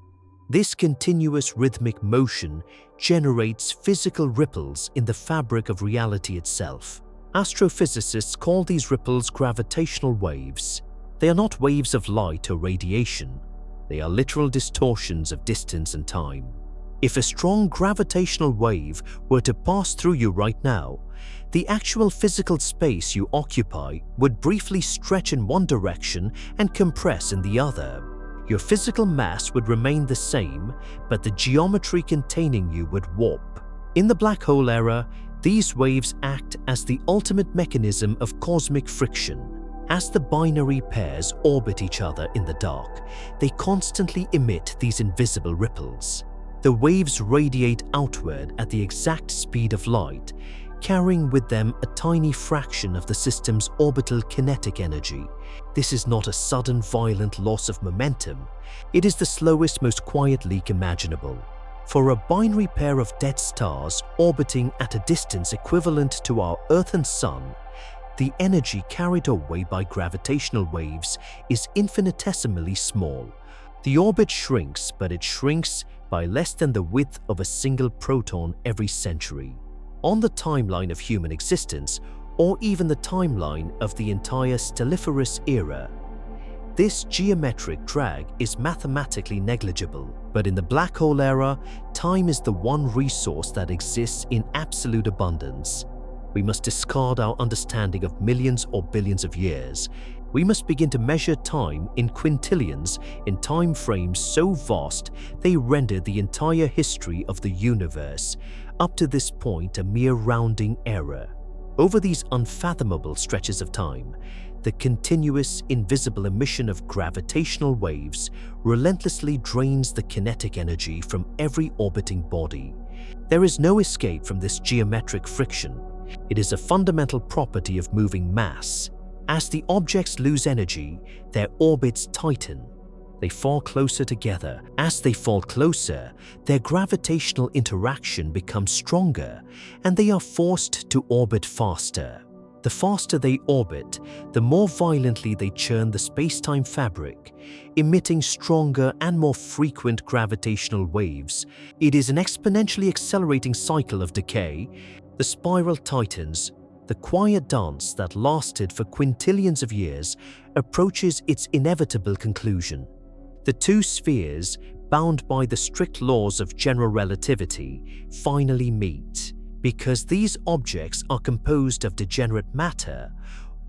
This continuous rhythmic motion generates physical ripples in the fabric of reality itself. Astrophysicists call these ripples gravitational waves. They are not waves of light or radiation. They are literal distortions of distance and time. If a strong gravitational wave were to pass through you right now, the actual physical space you occupy would briefly stretch in one direction and compress in the other. Your physical mass would remain the same, but the geometry containing you would warp. In the black hole era, these waves act as the ultimate mechanism of cosmic friction. As the binary pairs orbit each other in the dark, they constantly emit these invisible ripples. The waves radiate outward at the exact speed of light, carrying with them a tiny fraction of the system's orbital kinetic energy. This is not a sudden violent loss of momentum. It is the slowest, most quiet leak imaginable. For a binary pair of dead stars orbiting at a distance equivalent to our Earth and Sun, the energy carried away by gravitational waves is infinitesimally small. The orbit shrinks, but it shrinks by less than the width of a single proton every century. On the timeline of human existence, or even the timeline of the entire Stelliferous Era, this geometric drag is mathematically negligible. But in the black hole era, time is the one resource that exists in absolute abundance. We must discard our understanding of millions or billions of years. We must begin to measure time in quintillions, in time frames so vast they render the entire history of the universe, up to this point, a mere rounding error. Over these unfathomable stretches of time, the continuous, invisible emission of gravitational waves relentlessly drains the kinetic energy from every orbiting body. There is no escape from this geometric friction. It is a fundamental property of moving mass. As the objects lose energy, their orbits tighten. They fall closer together. As they fall closer, their gravitational interaction becomes stronger, and they are forced to orbit faster. The faster they orbit, the more violently they churn the space-time fabric, emitting stronger and more frequent gravitational waves. It is an exponentially accelerating cycle of decay. The spiral tightens. The quiet dance that lasted for quintillions of years approaches its inevitable conclusion. The two spheres, bound by the strict laws of general relativity, finally meet. Because these objects are composed of degenerate matter,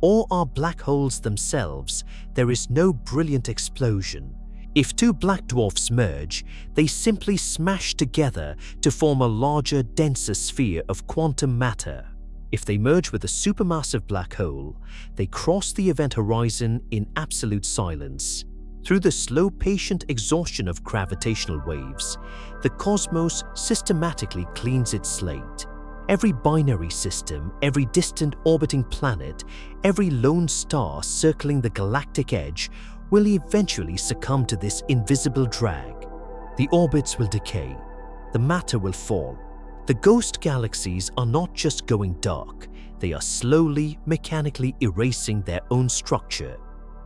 or are black holes themselves, there is no brilliant explosion. If two black dwarfs merge, they simply smash together to form a larger, denser sphere of quantum matter. If they merge with a supermassive black hole, they cross the event horizon in absolute silence. Through the slow, patient exhaustion of gravitational waves, the cosmos systematically cleans its slate. Every binary system, every distant orbiting planet, every lone star circling the galactic edge will eventually succumb to this invisible drag. The orbits will decay. The matter will fall. The ghost galaxies are not just going dark, they are slowly, mechanically erasing their own structure.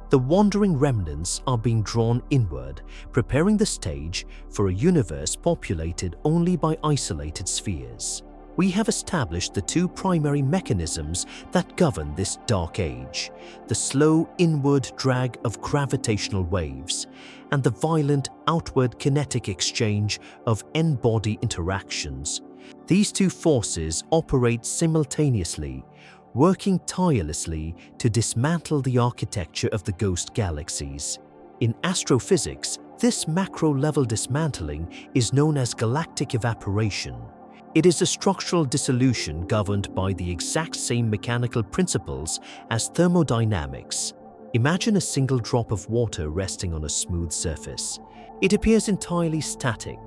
The wandering remnants are being drawn inward, preparing the stage for a universe populated only by isolated spheres. We have established the two primary mechanisms that govern this dark age: the slow inward drag of gravitational waves and the violent outward kinetic exchange of n-body interactions. These two forces operate simultaneously, working tirelessly to dismantle the architecture of the ghost galaxies. In astrophysics, this macro-level dismantling is known as galactic evaporation. It is a structural dissolution governed by the exact same mechanical principles as thermodynamics. Imagine a single drop of water resting on a smooth surface. It appears entirely static,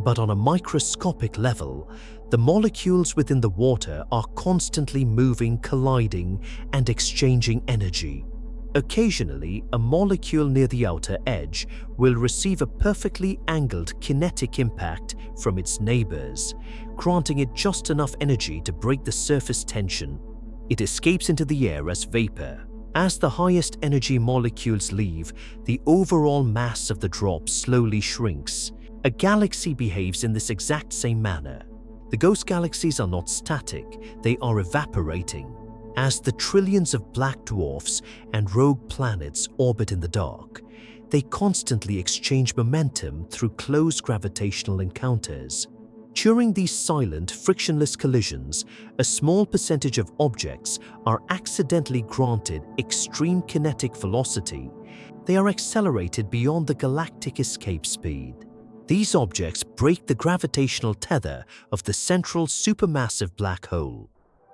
but on a microscopic level, the molecules within the water are constantly moving, colliding, and exchanging energy. Occasionally, a molecule near the outer edge will receive a perfectly angled kinetic impact from its neighbors, granting it just enough energy to break the surface tension. It escapes into the air as vapor. As the highest energy molecules leave, the overall mass of the drop slowly shrinks. A galaxy behaves in this exact same manner. The ghost galaxies are not static, they are evaporating. As the trillions of black dwarfs and rogue planets orbit in the dark, they constantly exchange momentum through close gravitational encounters. During these silent, frictionless collisions, a small percentage of objects are accidentally granted extreme kinetic velocity. They are accelerated beyond the galactic escape speed. These objects break the gravitational tether of the central supermassive black hole.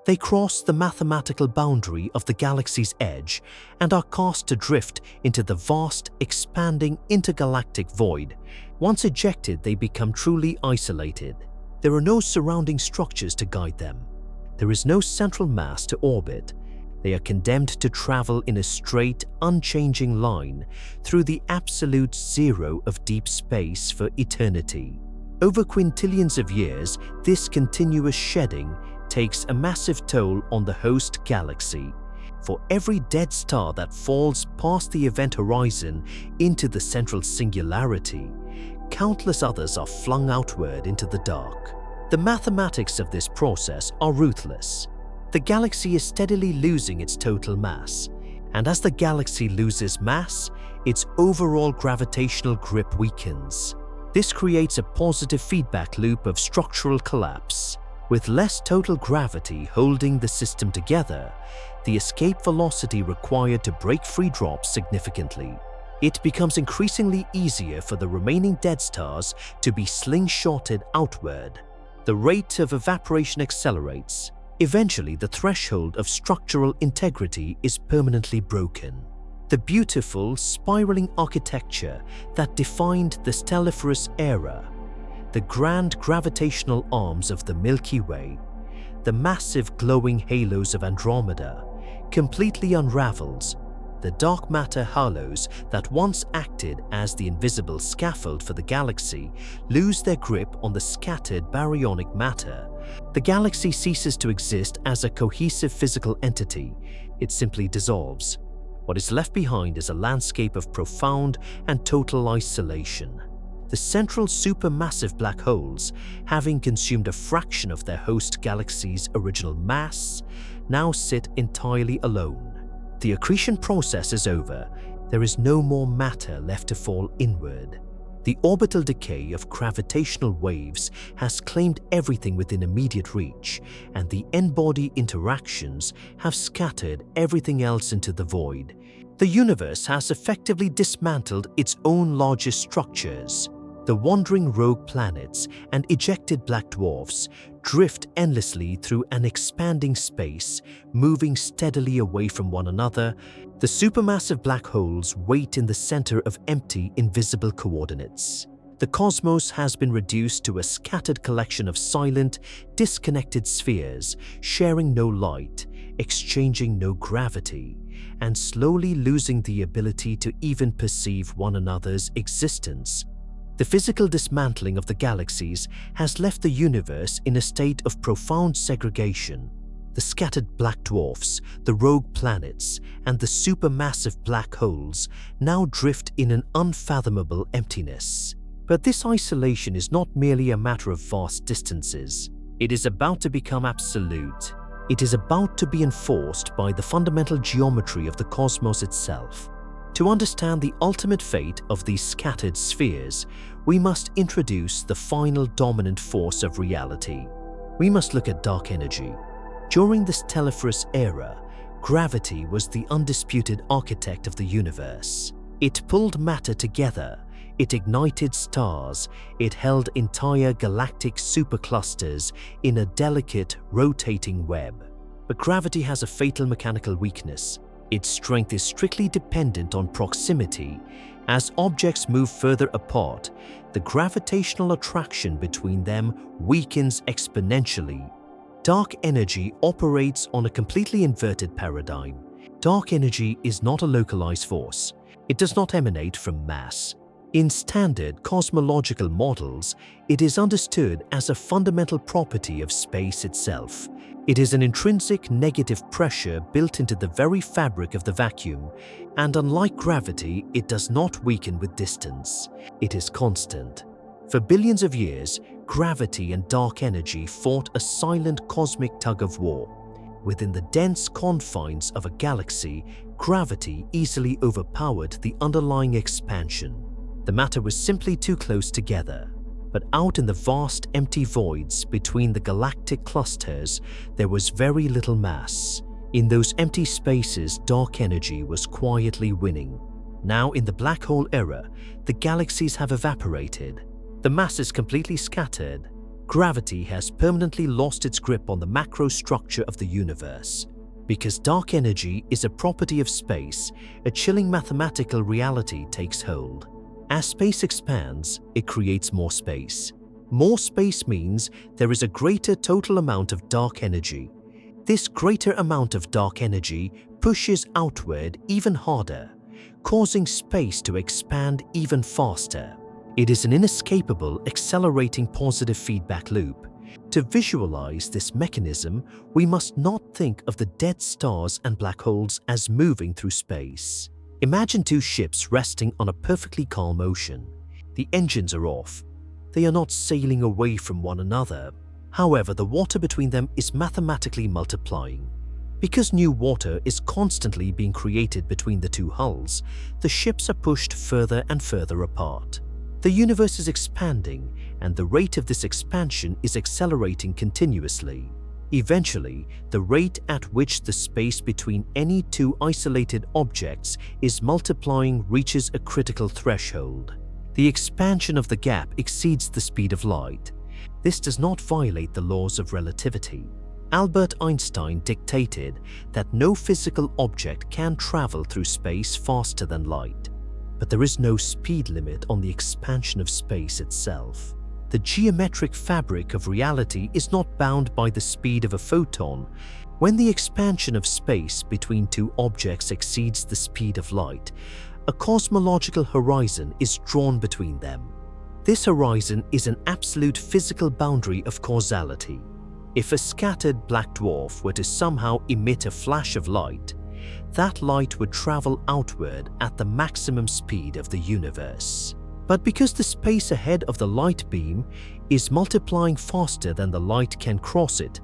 They cross the mathematical boundary of the galaxy's edge and are cast adrift into the vast, expanding intergalactic void. Once ejected, they become truly isolated. There are no surrounding structures to guide them. There is no central mass to orbit. They are condemned to travel in a straight, unchanging line through the absolute zero of deep space for eternity. Over quintillions of years, this continuous shedding takes a massive toll on the host galaxy. For every dead star that falls past the event horizon into the central singularity, countless others are flung outward into the dark. The mathematics of this process are ruthless. The galaxy is steadily losing its total mass, and as the galaxy loses mass, its overall gravitational grip weakens. This creates a positive feedback loop of structural collapse. With less total gravity holding the system together, the escape velocity required to break free drops significantly. It becomes increasingly easier for the remaining dead stars to be slingshotted outward. The rate of evaporation accelerates. Eventually, the threshold of structural integrity is permanently broken. The beautiful, spiraling architecture that defined the Stelliferous Era, the grand gravitational arms of the Milky Way, the massive glowing halos of Andromeda, completely unravels. The dark matter halos that once acted as the invisible scaffold for the galaxy lose their grip on the scattered baryonic matter. The galaxy ceases to exist as a cohesive physical entity. It simply dissolves. What is left behind is a landscape of profound and total isolation. The central supermassive black holes, having consumed a fraction of their host galaxy's original mass, now sit entirely alone. The accretion process is over. There is no more matter left to fall inward. The orbital decay of gravitational waves has claimed everything within immediate reach, and the n-body interactions have scattered everything else into the void. The universe has effectively dismantled its own largest structures. The wandering rogue planets and ejected black dwarfs drift endlessly through an expanding space, moving steadily away from one another. The supermassive black holes wait in the center of empty, invisible coordinates. The cosmos has been reduced to a scattered collection of silent, disconnected spheres, sharing no light, exchanging no gravity, and slowly losing the ability to even perceive one another's existence. The physical dismantling of the galaxies has left the universe in a state of profound segregation. The scattered black dwarfs, the rogue planets, and the supermassive black holes now drift in an unfathomable emptiness. But this isolation is not merely a matter of vast distances. It is about to become absolute. It is about to be enforced by the fundamental geometry of the cosmos itself. To understand the ultimate fate of these scattered spheres, we must introduce the final dominant force of reality. We must look at dark energy. During the Stelliferous Era, gravity was the undisputed architect of the universe. It pulled matter together, it ignited stars, it held entire galactic superclusters in a delicate, rotating web. But gravity has a fatal mechanical weakness. Its strength is strictly dependent on proximity. As objects move further apart, the gravitational attraction between them weakens exponentially. Dark energy operates on a completely inverted paradigm. Dark energy is not a localized force. It does not emanate from mass. In standard cosmological models, it is understood as a fundamental property of space itself. It is an intrinsic negative pressure built into the very fabric of the vacuum, and unlike gravity, it does not weaken with distance. It is constant. For billions of years, gravity and dark energy fought a silent cosmic tug-of-war. Within the dense confines of a galaxy, gravity easily overpowered the underlying expansion. The matter was simply too close together. But out in the vast empty voids between the galactic clusters, there was very little mass. In those empty spaces, dark energy was quietly winning. Now in the black hole era, the galaxies have evaporated. The mass is completely scattered. Gravity has permanently lost its grip on the macro structure of the universe. Because dark energy is a property of space, a chilling mathematical reality takes hold. As space expands, it creates more space. More space means there is a greater total amount of dark energy. This greater amount of dark energy pushes outward even harder, causing space to expand even faster. It is an inescapable, accelerating positive feedback loop. To visualize this mechanism, we must not think of the dead stars and black holes as moving through space. Imagine two ships resting on a perfectly calm ocean. The engines are off. They are not sailing away from one another. However, the water between them is mathematically multiplying. Because new water is constantly being created between the two hulls, the ships are pushed further and further apart. The universe is expanding, and the rate of this expansion is accelerating continuously. Eventually, the rate at which the space between any two isolated objects is multiplying reaches a critical threshold. The expansion of the gap exceeds the speed of light. This does not violate the laws of relativity. Albert Einstein dictated that no physical object can travel through space faster than light. But there is no speed limit on the expansion of space itself. The geometric fabric of reality is not bound by the speed of a photon. When the expansion of space between two objects exceeds the speed of light, a cosmological horizon is drawn between them. This horizon is an absolute physical boundary of causality. If a scattered black dwarf were to somehow emit a flash of light, that light would travel outward at the maximum speed of the universe. But because the space ahead of the light beam is multiplying faster than the light can cross it,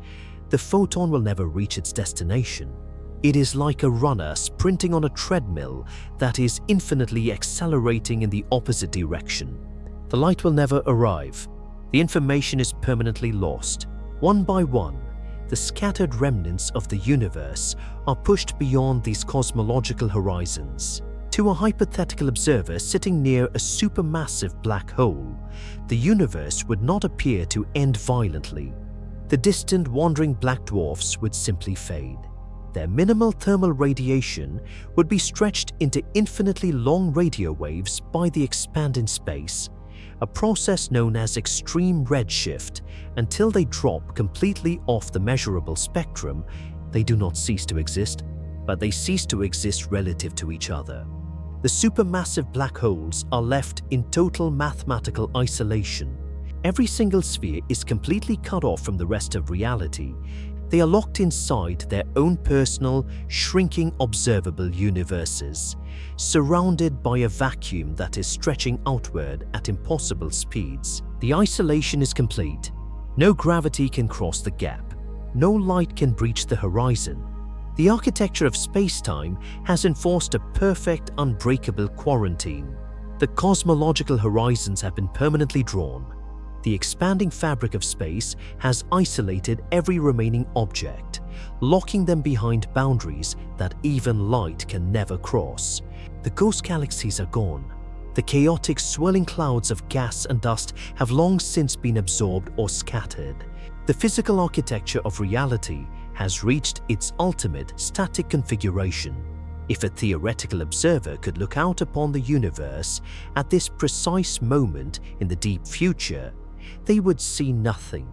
the photon will never reach its destination. It is like a runner sprinting on a treadmill that is infinitely accelerating in the opposite direction. The light will never arrive. The information is permanently lost. One by one, the scattered remnants of the universe are pushed beyond these cosmological horizons. To a hypothetical observer sitting near a supermassive black hole, the universe would not appear to end violently. The distant wandering black dwarfs would simply fade. Their minimal thermal radiation would be stretched into infinitely long radio waves by the expanding space, a process known as extreme redshift. Until they drop completely off the measurable spectrum, they do not cease to exist, but they cease to exist relative to each other. The supermassive black holes are left in total mathematical isolation. Every single sphere is completely cut off from the rest of reality. They are locked inside their own personal, shrinking observable universes, surrounded by a vacuum that is stretching outward at impossible speeds. The isolation is complete. No gravity can cross the gap. No light can breach the horizon. The architecture of space-time has enforced a perfect, unbreakable quarantine. The cosmological horizons have been permanently drawn. The expanding fabric of space has isolated every remaining object, locking them behind boundaries that even light can never cross. The ghost galaxies are gone. The chaotic, swirling clouds of gas and dust have long since been absorbed or scattered. The physical architecture of reality has reached its ultimate static configuration. If a theoretical observer could look out upon the universe at this precise moment in the deep future, they would see nothing.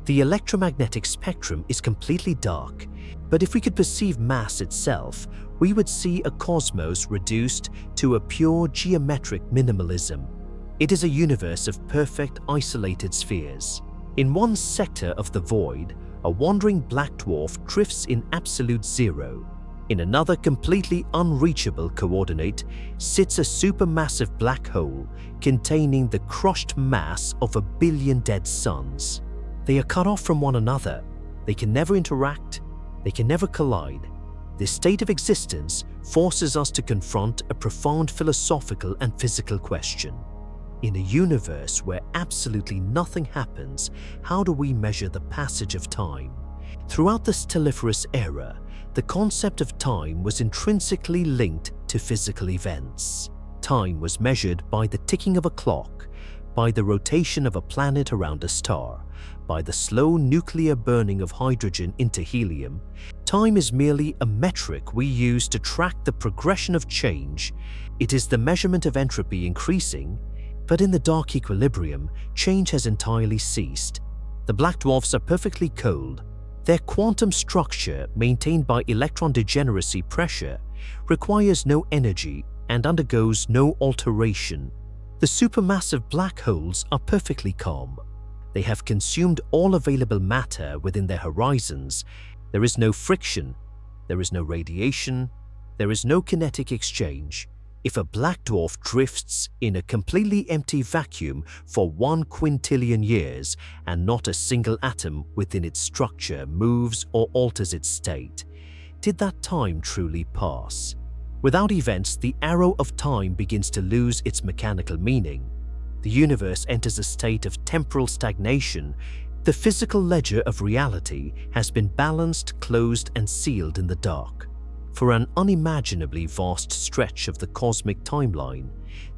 The electromagnetic spectrum is completely dark, but if we could perceive mass itself, we would see a cosmos reduced to a pure geometric minimalism. It is a universe of perfect isolated spheres. In one sector of the void, a wandering black dwarf drifts in absolute zero. In another completely unreachable coordinate sits a supermassive black hole containing the crushed mass of 1 billion dead suns. They are cut off from one another. They can never interact. They can never collide. This state of existence forces us to confront a profound philosophical and physical question. In a universe where absolutely nothing happens, how do we measure the passage of time? Throughout the Stelliferous Era, the concept of time was intrinsically linked to physical events. Time was measured by the ticking of a clock, by the rotation of a planet around a star, by the slow nuclear burning of hydrogen into helium. Time is merely a metric we use to track the progression of change. It is the measurement of entropy increasing, but in the dark equilibrium, change has entirely ceased. The black dwarfs are perfectly cold. Their quantum structure, maintained by electron degeneracy pressure, requires no energy and undergoes no alteration. The supermassive black holes are perfectly calm. They have consumed all available matter within their horizons. There is no friction, there is no radiation, there is no kinetic exchange. If a black dwarf drifts in a completely empty vacuum for 1 quintillion years and not a single atom within its structure moves or alters its state, did that time truly pass? Without events, the arrow of time begins to lose its mechanical meaning. The universe enters a state of temporal stagnation. The physical ledger of reality has been balanced, closed, and sealed in the dark. For an unimaginably vast stretch of the cosmic timeline,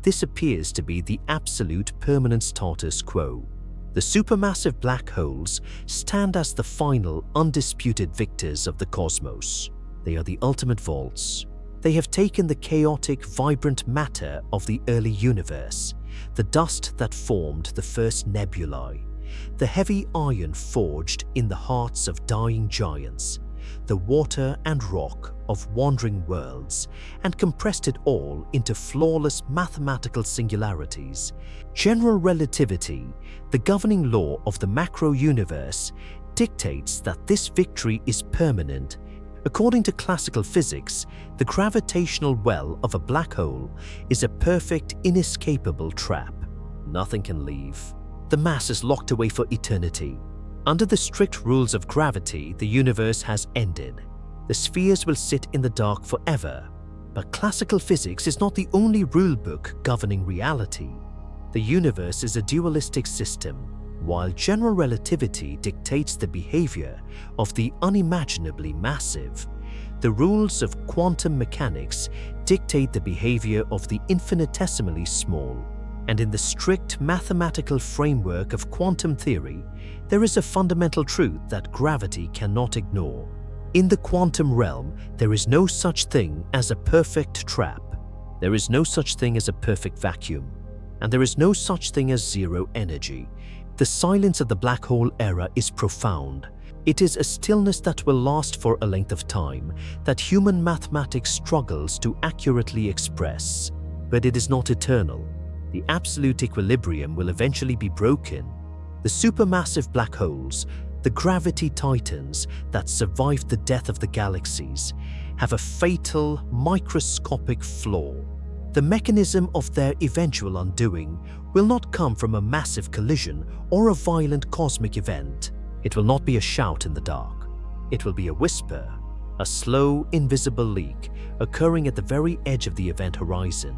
this appears to be the absolute permanent status quo. The supermassive black holes stand as the final, undisputed victors of the cosmos. They are the ultimate vaults. They have taken the chaotic, vibrant matter of the early universe, the dust that formed the first nebulae, the heavy iron forged in the hearts of dying giants, the water and rock of wandering worlds, and compressed it all into flawless mathematical singularities. General relativity, the governing law of the macro-universe, dictates that this victory is permanent. According to classical physics, the gravitational well of a black hole is a perfect, inescapable trap. Nothing can leave. The mass is locked away for eternity. Under the strict rules of gravity, the universe has ended. The spheres will sit in the dark forever. But classical physics is not the only rulebook governing reality. The universe is a dualistic system. While general relativity dictates the behavior of the unimaginably massive, the rules of quantum mechanics dictate the behavior of the infinitesimally small. And in the strict mathematical framework of quantum theory, there is a fundamental truth that gravity cannot ignore. In the quantum realm, there is no such thing as a perfect trap. There is no such thing as a perfect vacuum. And there is no such thing as zero energy. The silence of the black hole era is profound. It is a stillness that will last for a length of time that human mathematics struggles to accurately express. But it is not eternal. The absolute equilibrium will eventually be broken. The supermassive black holes, the gravity titans that survived the death of the galaxies, have a fatal, microscopic flaw. The mechanism of their eventual undoing will not come from a massive collision or a violent cosmic event. It will not be a shout in the dark. It will be a whisper, a slow, invisible leak occurring at the very edge of the event horizon.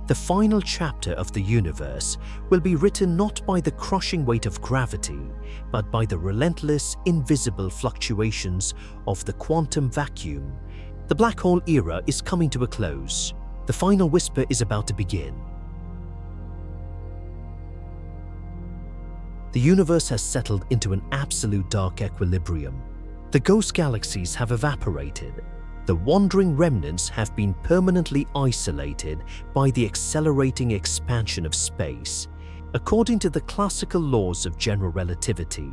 The final chapter of the universe will be written not by the crushing weight of gravity, but by the relentless, invisible fluctuations of the quantum vacuum. The black hole era is coming to a close. The final whisper is about to begin. The universe has settled into an absolute dark equilibrium. The ghost galaxies have evaporated. The wandering remnants have been permanently isolated by the accelerating expansion of space. According to the classical laws of general relativity,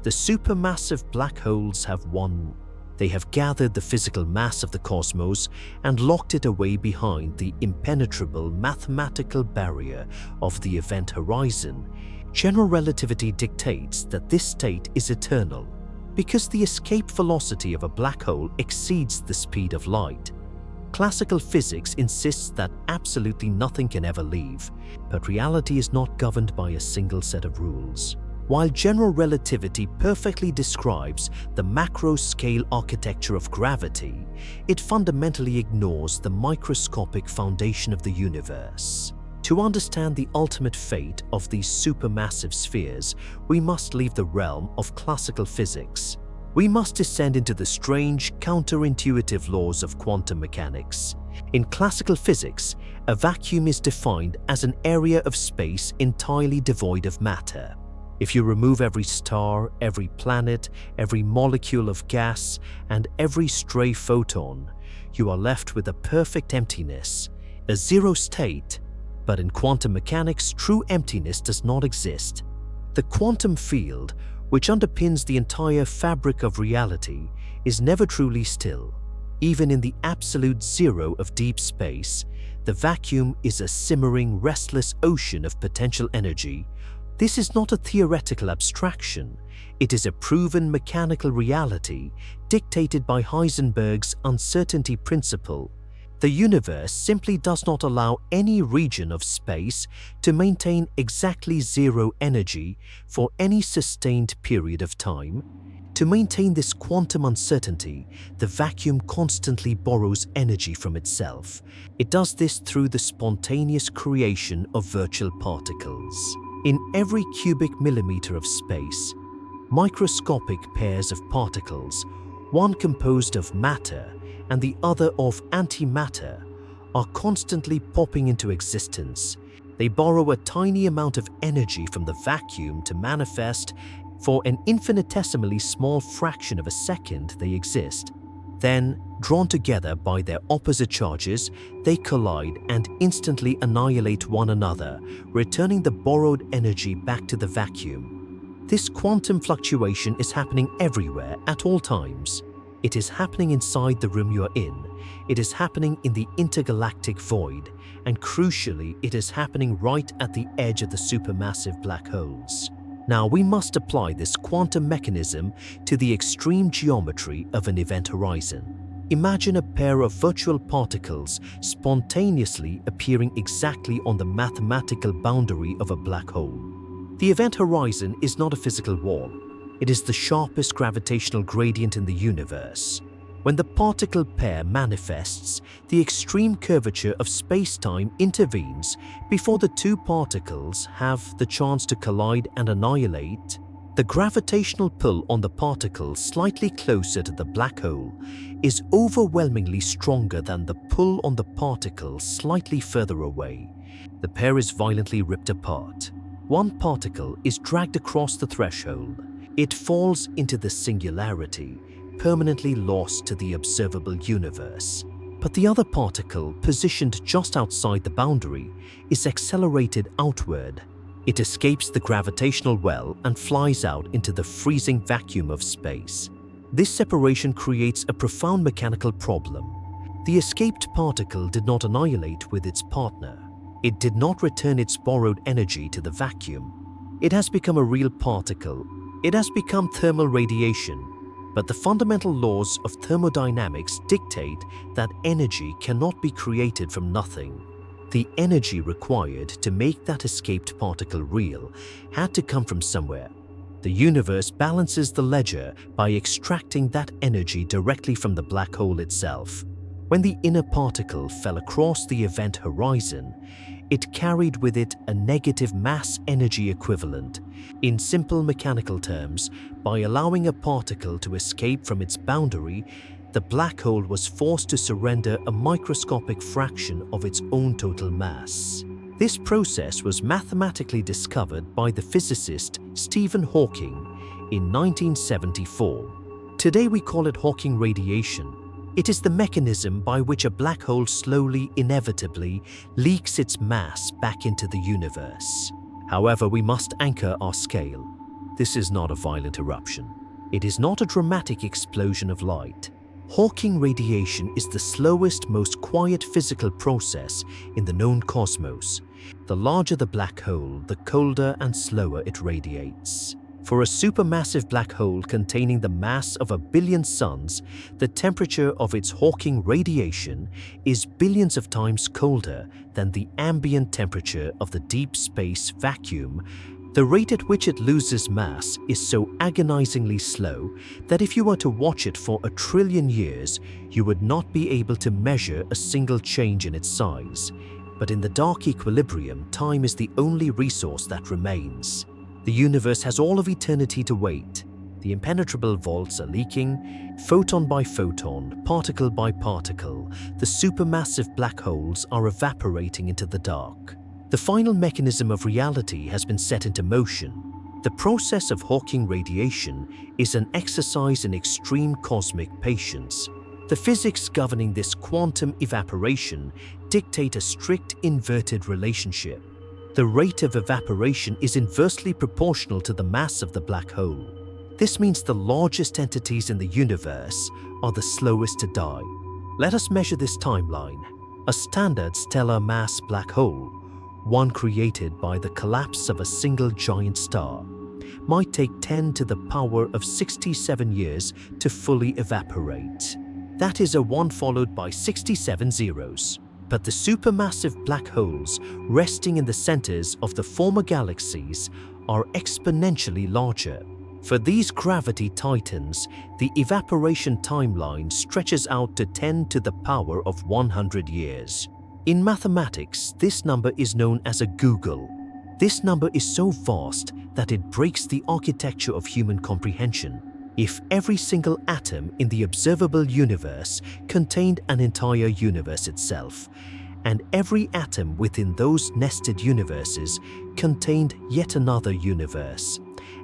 the supermassive black holes have won. They have gathered the physical mass of the cosmos and locked it away behind the impenetrable mathematical barrier of the event horizon. General relativity dictates that this state is eternal, because the escape velocity of a black hole exceeds the speed of light. Classical physics insists that absolutely nothing can ever leave, but reality is not governed by a single set of rules. While general relativity perfectly describes the macro-scale architecture of gravity, it fundamentally ignores the microscopic foundation of the universe. To understand the ultimate fate of these supermassive spheres, we must leave the realm of classical physics. We must descend into the strange, counterintuitive laws of quantum mechanics. In classical physics, a vacuum is defined as an area of space entirely devoid of matter. If you remove every star, every planet, every molecule of gas, and every stray photon, you are left with a perfect emptiness, a zero state. But in quantum mechanics, true emptiness does not exist. The quantum field, which underpins the entire fabric of reality, is never truly still. Even in the absolute zero of deep space, the vacuum is a simmering, restless ocean of potential energy. This is not a theoretical abstraction. It is a proven mechanical reality dictated by Heisenberg's uncertainty principle. The universe simply does not allow any region of space to maintain exactly zero energy for any sustained period of time. To maintain this quantum uncertainty, the vacuum constantly borrows energy from itself. It does this through the spontaneous creation of virtual particles. In every cubic millimeter of space, microscopic pairs of particles, one composed of matter and the other of antimatter, are constantly popping into existence. They borrow a tiny amount of energy from the vacuum to manifest. For an infinitesimally small fraction of a second they exist. Then, drawn together by their opposite charges, they collide and instantly annihilate one another, returning the borrowed energy back to the vacuum. This quantum fluctuation is happening everywhere at all times. It is happening inside the room you are in. It is happening in the intergalactic void. And crucially, it is happening right at the edge of the supermassive black holes. Now, we must apply this quantum mechanism to the extreme geometry of an event horizon. Imagine a pair of virtual particles spontaneously appearing exactly on the mathematical boundary of a black hole. The event horizon is not a physical wall. It is the sharpest gravitational gradient in the universe. When the particle pair manifests, the extreme curvature of space-time intervenes before the two particles have the chance to collide and annihilate. The gravitational pull on the particle slightly closer to the black hole is overwhelmingly stronger than the pull on the particle slightly further away. The pair is violently ripped apart. One particle is dragged across the threshold. It falls into the singularity, permanently lost to the observable universe. But the other particle, positioned just outside the boundary, is accelerated outward. It escapes the gravitational well and flies out into the freezing vacuum of space. This separation creates a profound mechanical problem. The escaped particle did not annihilate with its partner. It did not return its borrowed energy to the vacuum. It has become a real particle. It has become thermal radiation. But the fundamental laws of thermodynamics dictate that energy cannot be created from nothing. The energy required to make that escaped particle real had to come from somewhere. The universe balances the ledger by extracting that energy directly from the black hole itself. When the inner particle fell across the event horizon, it carried with it a negative mass-energy equivalent. In simple mechanical terms, by allowing a particle to escape from its boundary, the black hole was forced to surrender a microscopic fraction of its own total mass. This process was mathematically discovered by the physicist Stephen Hawking in 1974. Today we call it Hawking radiation. It is the mechanism by which a black hole slowly, inevitably, leaks its mass back into the universe. However, we must anchor our scale. This is not a violent eruption. It is not a dramatic explosion of light. Hawking radiation is the slowest, most quiet physical process in the known cosmos. The larger the black hole, the colder and slower it radiates. For a supermassive black hole containing the mass of 1 billion suns, the temperature of its Hawking radiation is billions of times colder than the ambient temperature of the deep space vacuum. The rate at which it loses mass is so agonizingly slow that if you were to watch it for 1 trillion years, you would not be able to measure a single change in its size. But in the dark equilibrium, time is the only resource that remains. The universe has all of eternity to wait. The impenetrable vaults are leaking, photon by photon, particle by particle. The supermassive black holes are evaporating into the dark. The final mechanism of reality has been set into motion. The process of Hawking radiation is an exercise in extreme cosmic patience. The physics governing this quantum evaporation dictate a strict inverted relationship. The rate of evaporation is inversely proportional to the mass of the black hole. This means the largest entities in the universe are the slowest to die. Let us measure this timeline. A standard stellar mass black hole, one created by the collapse of a single giant star, might take 10 to the power of 67 years to fully evaporate. That is a 1 followed by 67 zeros. But the supermassive black holes resting in the centers of the former galaxies are exponentially larger. For these gravity titans, the evaporation timeline stretches out to 10 to the power of 100 years. In mathematics, this number is known as a googol. This number is so vast that it breaks the architecture of human comprehension. If every single atom in the observable universe contained an entire universe itself, and every atom within those nested universes contained yet another universe,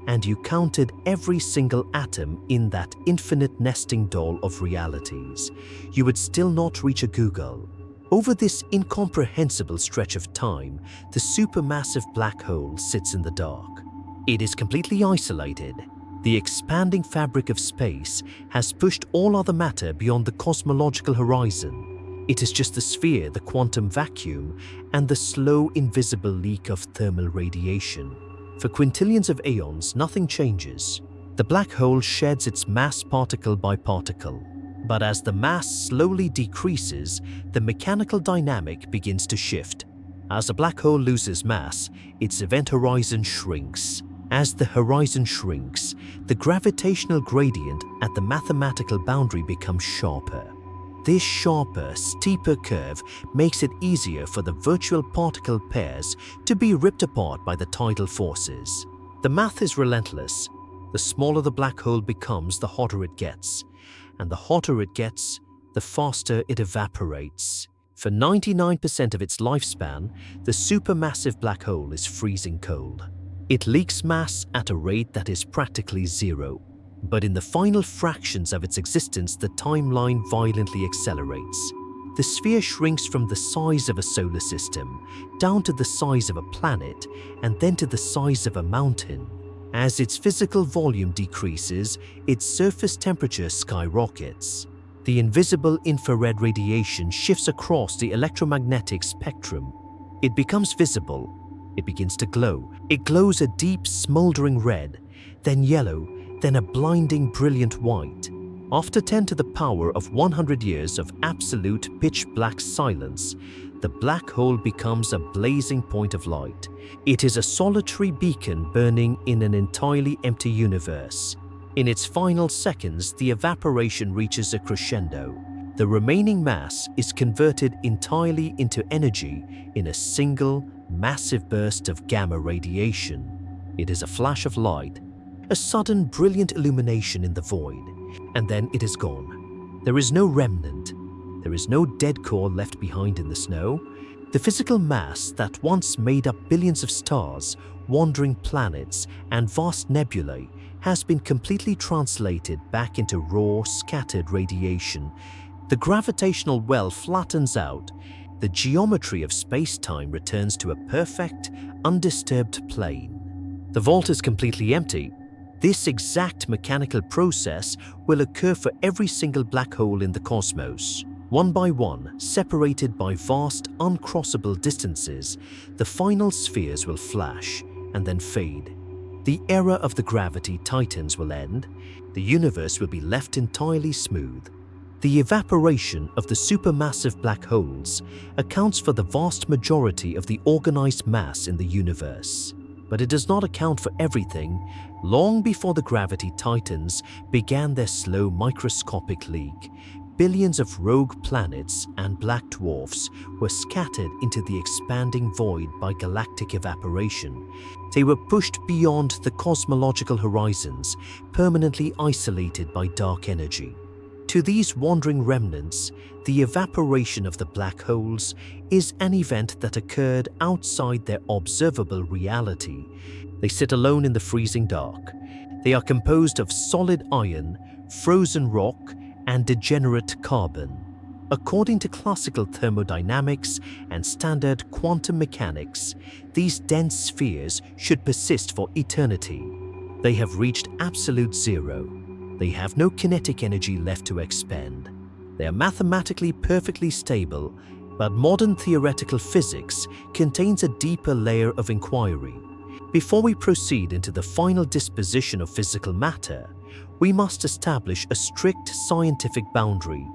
and you counted every single atom in that infinite nesting doll of realities, you would still not reach a googol. Over this incomprehensible stretch of time, the supermassive black hole sits in the dark. It is completely isolated. The expanding fabric of space has pushed all other matter beyond the cosmological horizon. It is just the sphere, the quantum vacuum, and the slow, invisible leak of thermal radiation. For quintillions of aeons, nothing changes. The black hole sheds its mass particle by particle. But as the mass slowly decreases, the mechanical dynamic begins to shift. As a black hole loses mass, its event horizon shrinks. As the horizon shrinks, the gravitational gradient at the mathematical boundary becomes sharper. This sharper, steeper curve makes it easier for the virtual particle pairs to be ripped apart by the tidal forces. The math is relentless. The smaller the black hole becomes, the hotter it gets. And the hotter it gets, the faster it evaporates. For 99% of its lifespan, the supermassive black hole is freezing cold. It leaks mass at a rate that is practically zero. But in the final fractions of its existence, the timeline violently accelerates. The sphere shrinks from the size of a solar system down to the size of a planet and then to the size of a mountain. As its physical volume decreases, its surface temperature skyrockets. The invisible infrared radiation shifts across the electromagnetic spectrum. It becomes visible. It begins to glow. It glows a deep, smoldering red, then yellow, then a blinding, brilliant white. After 10 to the power of 100 years of absolute pitch-black silence, the black hole becomes a blazing point of light. It is a solitary beacon burning in an entirely empty universe. In its final seconds, the evaporation reaches a crescendo. The remaining mass is converted entirely into energy in a single, massive burst of gamma radiation. It is a flash of light, a sudden brilliant illumination in the void, and then it is gone. There is no remnant. There is no dead core left behind in the snow. The physical mass that once made up billions of stars, wandering planets, and vast nebulae has been completely translated back into raw, scattered radiation. The gravitational well flattens out. The geometry of space-time returns to a perfect, undisturbed plane. The vault is completely empty. This exact mechanical process will occur for every single black hole in the cosmos. One by one, separated by vast, uncrossable distances, the final spheres will flash and then fade. The era of the gravity titans will end. The universe will be left entirely smooth. The evaporation of the supermassive black holes accounts for the vast majority of the organized mass in the universe. But it does not account for everything. Long before the gravity titans began their slow microscopic leak, billions of rogue planets and black dwarfs were scattered into the expanding void by galactic evaporation. They were pushed beyond the cosmological horizons, permanently isolated by dark energy. To these wandering remnants, the evaporation of the black holes is an event that occurred outside their observable reality. They sit alone in the freezing dark. They are composed of solid iron, frozen rock, and degenerate carbon. According to classical thermodynamics and standard quantum mechanics, these dense spheres should persist for eternity. They have reached absolute zero. They have no kinetic energy left to expend. They are mathematically perfectly stable, but modern theoretical physics contains a deeper layer of inquiry. Before we proceed into the final disposition of physical matter, we must establish a strict scientific boundary.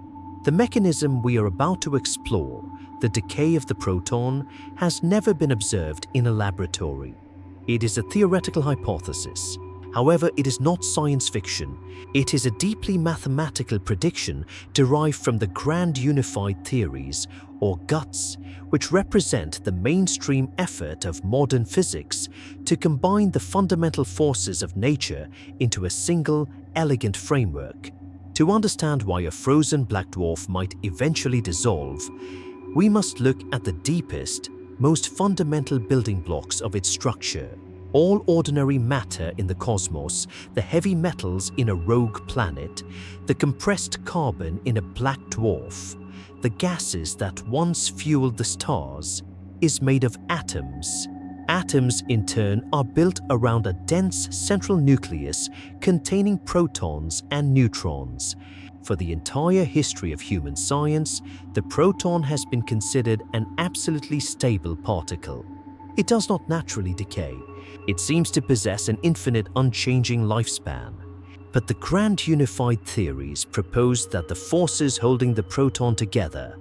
The mechanism we are about to explore, the decay of the proton, has never been observed in a laboratory. It is a theoretical hypothesis. However, it is not science fiction. It is a deeply mathematical prediction derived from the grand unified theories, or GUTS, which represent the mainstream effort of modern physics to combine the fundamental forces of nature into a single, elegant framework. To understand why a frozen black dwarf might eventually dissolve, we must look at the deepest, most fundamental building blocks of its structure. All ordinary matter in the cosmos, the heavy metals in a rogue planet, the compressed carbon in a black dwarf, the gases that once fueled the stars, is made of atoms. Atoms, in turn, are built around a dense central nucleus containing protons and neutrons. For the entire history of human science, the proton has been considered an absolutely stable particle. It does not naturally decay. It seems to possess an infinite, unchanging lifespan. But the grand unified theories propose that the forces holding the proton together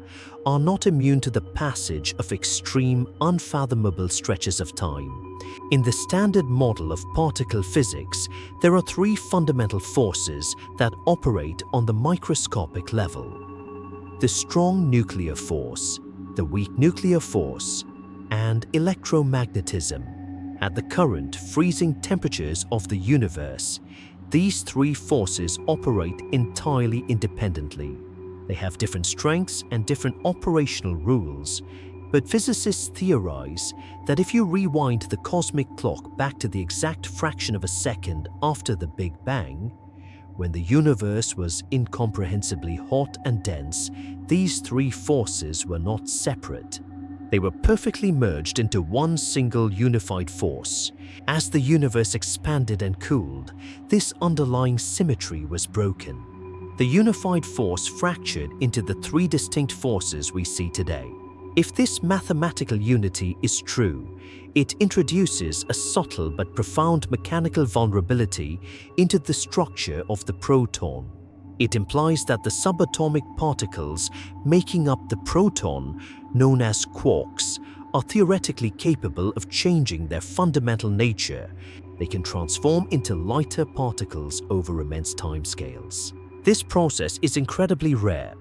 are not immune to the passage of extreme, unfathomable stretches of time. In the standard model of particle physics, there are three fundamental forces that operate on the microscopic level: the strong nuclear force, the weak nuclear force, and electromagnetism. At the current freezing temperatures of the universe, these three forces operate entirely independently. They have different strengths and different operational rules, but physicists theorize that if you rewind the cosmic clock back to the exact fraction of a second after the Big Bang, when the universe was incomprehensibly hot and dense, these three forces were not separate. They were perfectly merged into one single unified force. As the universe expanded and cooled, this underlying symmetry was broken. The unified force fractured into the three distinct forces we see today. If this mathematical unity is true, it introduces a subtle but profound mechanical vulnerability into the structure of the proton. It implies that the subatomic particles making up the proton, known as quarks, are theoretically capable of changing their fundamental nature. They can transform into lighter particles over immense timescales. This process is incredibly rare.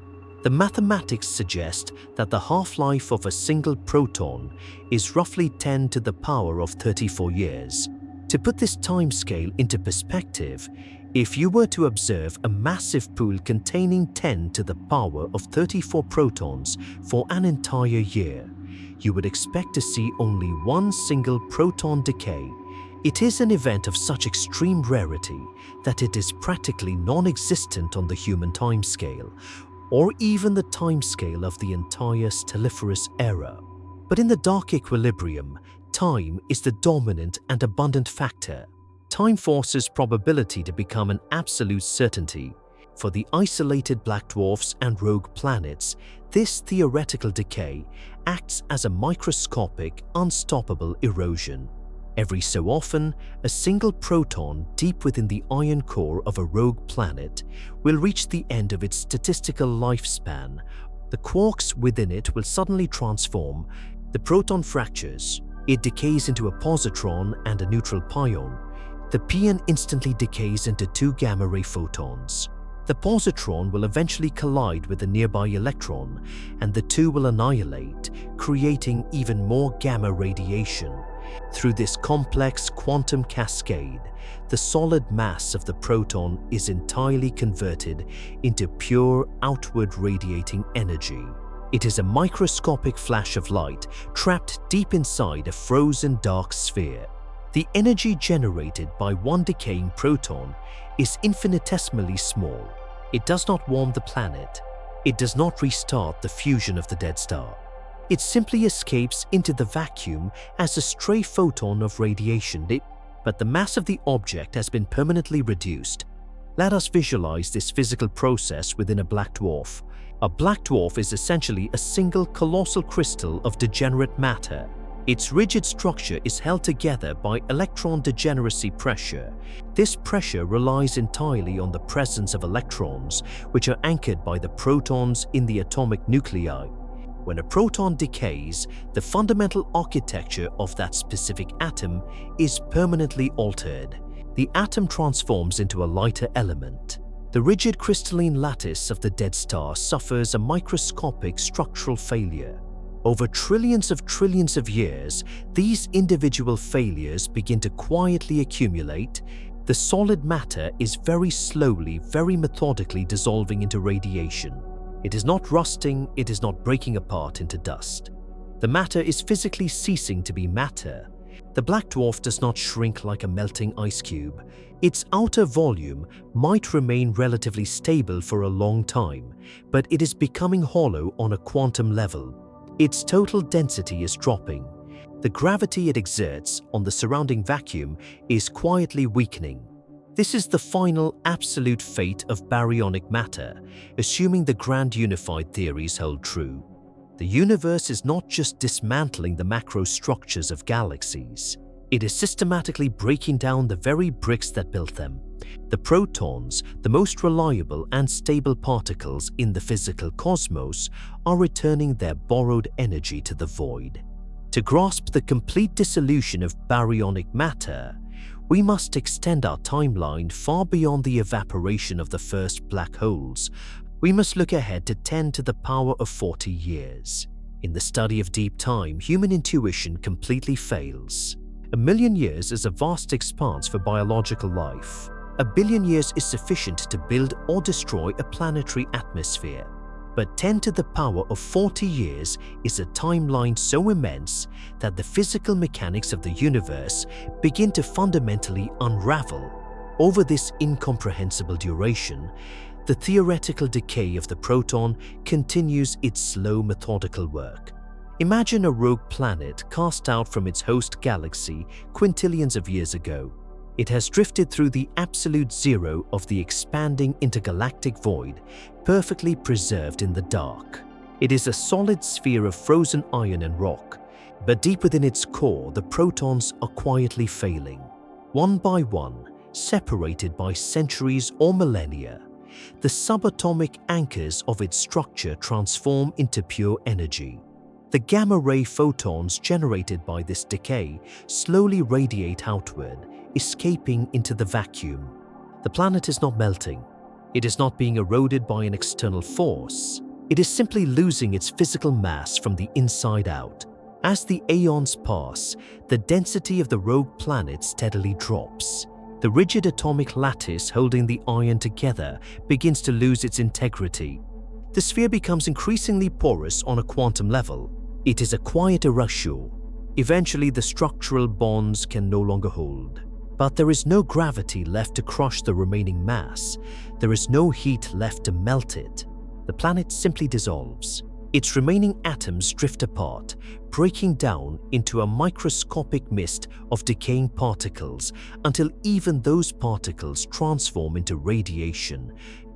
The mathematics suggest that the half-life of a single proton is roughly 10 to the power of 34 years. To put this timescale into perspective, if you were to observe a massive pool containing 10 to the power of 34 protons for an entire year, you would expect to see only one single proton decay. It is an event of such extreme rarity that it is practically non-existent on the human timescale, or even the timescale of the entire Stelliferous Era. But in the dark equilibrium, time is the dominant and abundant factor. Time forces probability to become an absolute certainty. For the isolated black dwarfs and rogue planets, this theoretical decay acts as a microscopic, unstoppable erosion. Every so often, a single proton deep within the iron core of a rogue planet will reach the end of its statistical lifespan. The quarks within it will suddenly transform. The proton fractures. It decays into a positron and a neutral pion. The pion instantly decays into two gamma-ray photons. The positron will eventually collide with a nearby electron, and the two will annihilate, creating even more gamma radiation. Through this complex quantum cascade, the solid mass of the proton is entirely converted into pure outward radiating energy. It is a microscopic flash of light trapped deep inside a frozen dark sphere. The energy generated by one decaying proton is infinitesimally small. It does not warm the planet. It does not restart the fusion of the dead star. It simply escapes into the vacuum as a stray photon of radiation. but the mass of the object has been permanently reduced. Let us visualize this physical process within a black dwarf. A black dwarf is essentially a single colossal crystal of degenerate matter. Its rigid structure is held together by electron degeneracy pressure. This pressure relies entirely on the presence of electrons, which are anchored by the protons in the atomic nuclei. When a proton decays, the fundamental architecture of that specific atom is permanently altered. The atom transforms into a lighter element. The rigid crystalline lattice of the dead star suffers a microscopic structural failure. Over trillions of years, these individual failures begin to quietly accumulate. The solid matter is very slowly, very methodically dissolving into radiation. It is not rusting, it is not breaking apart into dust. The matter is physically ceasing to be matter. The black dwarf does not shrink like a melting ice cube. Its outer volume might remain relatively stable for a long time, but it is becoming hollow on a quantum level. Its total density is dropping. The gravity it exerts on the surrounding vacuum is quietly weakening. This is the final absolute fate of baryonic matter, assuming the grand unified theories hold true. The universe is not just dismantling the macro structures of galaxies. It is systematically breaking down the very bricks that built them. The protons, the most reliable and stable particles in the physical cosmos, are returning their borrowed energy to the void. To grasp the complete dissolution of baryonic matter, we must extend our timeline far beyond the evaporation of the first black holes. We must look ahead to 10 to the power of 40 years. In the study of deep time, human intuition completely fails. 1,000,000 years is a vast expanse for biological life. 1 billion years is sufficient to build or destroy a planetary atmosphere. But 10 to the power of 40 years is a timeline so immense that the physical mechanics of the universe begin to fundamentally unravel. Over this incomprehensible duration, the theoretical decay of the proton continues its slow, methodical work. Imagine a rogue planet cast out from its host galaxy quintillions of years ago. It has drifted through the absolute zero of the expanding intergalactic void, perfectly preserved in the dark. It is a solid sphere of frozen iron and rock, but deep within its core, the protons are quietly failing. One by one, separated by centuries or millennia, the subatomic anchors of its structure transform into pure energy. The gamma-ray photons generated by this decay slowly radiate outward, escaping into the vacuum. The planet is not melting. It is not being eroded by an external force. It is simply losing its physical mass from the inside out. As the aeons pass, the density of the rogue planet steadily drops. The rigid atomic lattice holding the iron together begins to lose its integrity. The sphere becomes increasingly porous on a quantum level. It is a quiet erasure. Eventually, the structural bonds can no longer hold. But there is no gravity left to crush the remaining mass. There is no heat left to melt it. The planet simply dissolves. Its remaining atoms drift apart, breaking down into a microscopic mist of decaying particles until even those particles transform into radiation.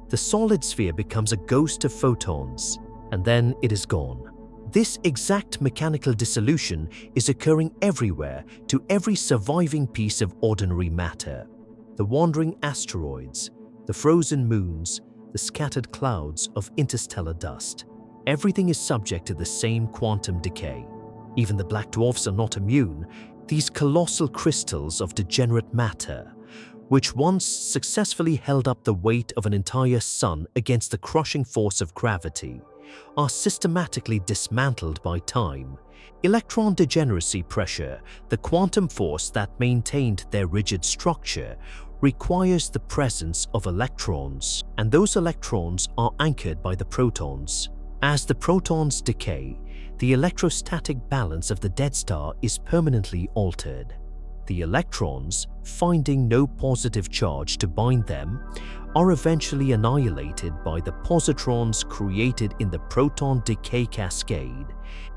The solid sphere becomes a ghost of photons, and then it is gone. This exact mechanical dissolution is occurring everywhere to every surviving piece of ordinary matter. The wandering asteroids, the frozen moons, the scattered clouds of interstellar dust. Everything is subject to the same quantum decay. Even the black dwarfs are not immune. These colossal crystals of degenerate matter, which once successfully held up the weight of an entire sun against the crushing force of gravity, are systematically dismantled by time. Electron degeneracy pressure, the quantum force that maintained their rigid structure, requires the presence of electrons, and those electrons are anchored by the protons. As the protons decay, the electrostatic balance of the dead star is permanently altered. The electrons, finding no positive charge to bind them, are eventually annihilated by the positrons created in the proton decay cascade.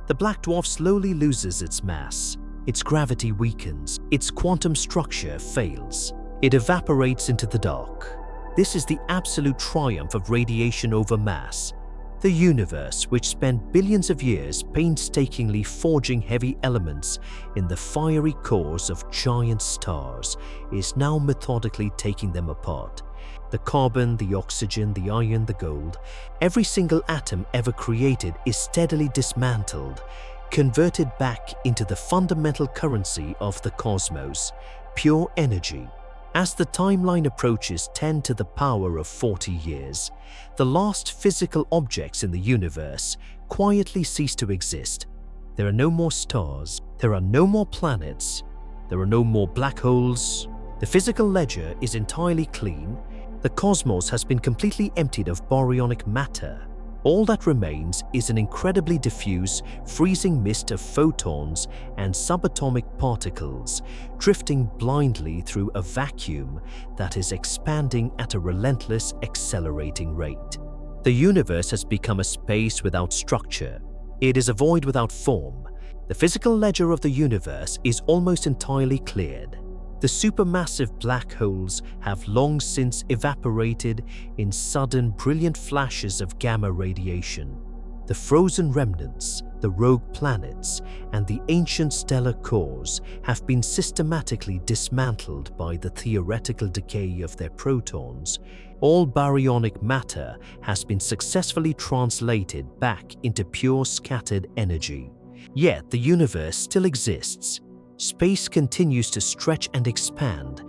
The black dwarf slowly loses its mass. its gravity weakens, its quantum structure fails. It evaporates into the dark. This is the absolute triumph of radiation over mass. The universe, which spent billions of years painstakingly forging heavy elements in the fiery cores of giant stars, is now methodically taking them apart. The carbon, the oxygen, the iron, the gold, every single atom ever created is steadily dismantled, converted back into the fundamental currency of the cosmos, pure energy. As the timeline approaches 10 to the power of 40 years, the last physical objects in the universe quietly cease to exist. There are no more stars, there are no more planets, there are no more black holes. The physical ledger is entirely clean. The cosmos has been completely emptied of baryonic matter. All that remains is an incredibly diffuse, freezing mist of photons and subatomic particles drifting blindly through a vacuum that is expanding at a relentless, accelerating rate. The universe has become a space without structure. It is a void without form. The physical ledger of the universe is almost entirely cleared. The supermassive black holes have long since evaporated in sudden, brilliant flashes of gamma radiation. The frozen remnants, the rogue planets, and the ancient stellar cores have been systematically dismantled by the theoretical decay of their protons. All baryonic matter has been successfully translated back into pure scattered energy. Yet the universe still exists. Space continues to stretch and expand,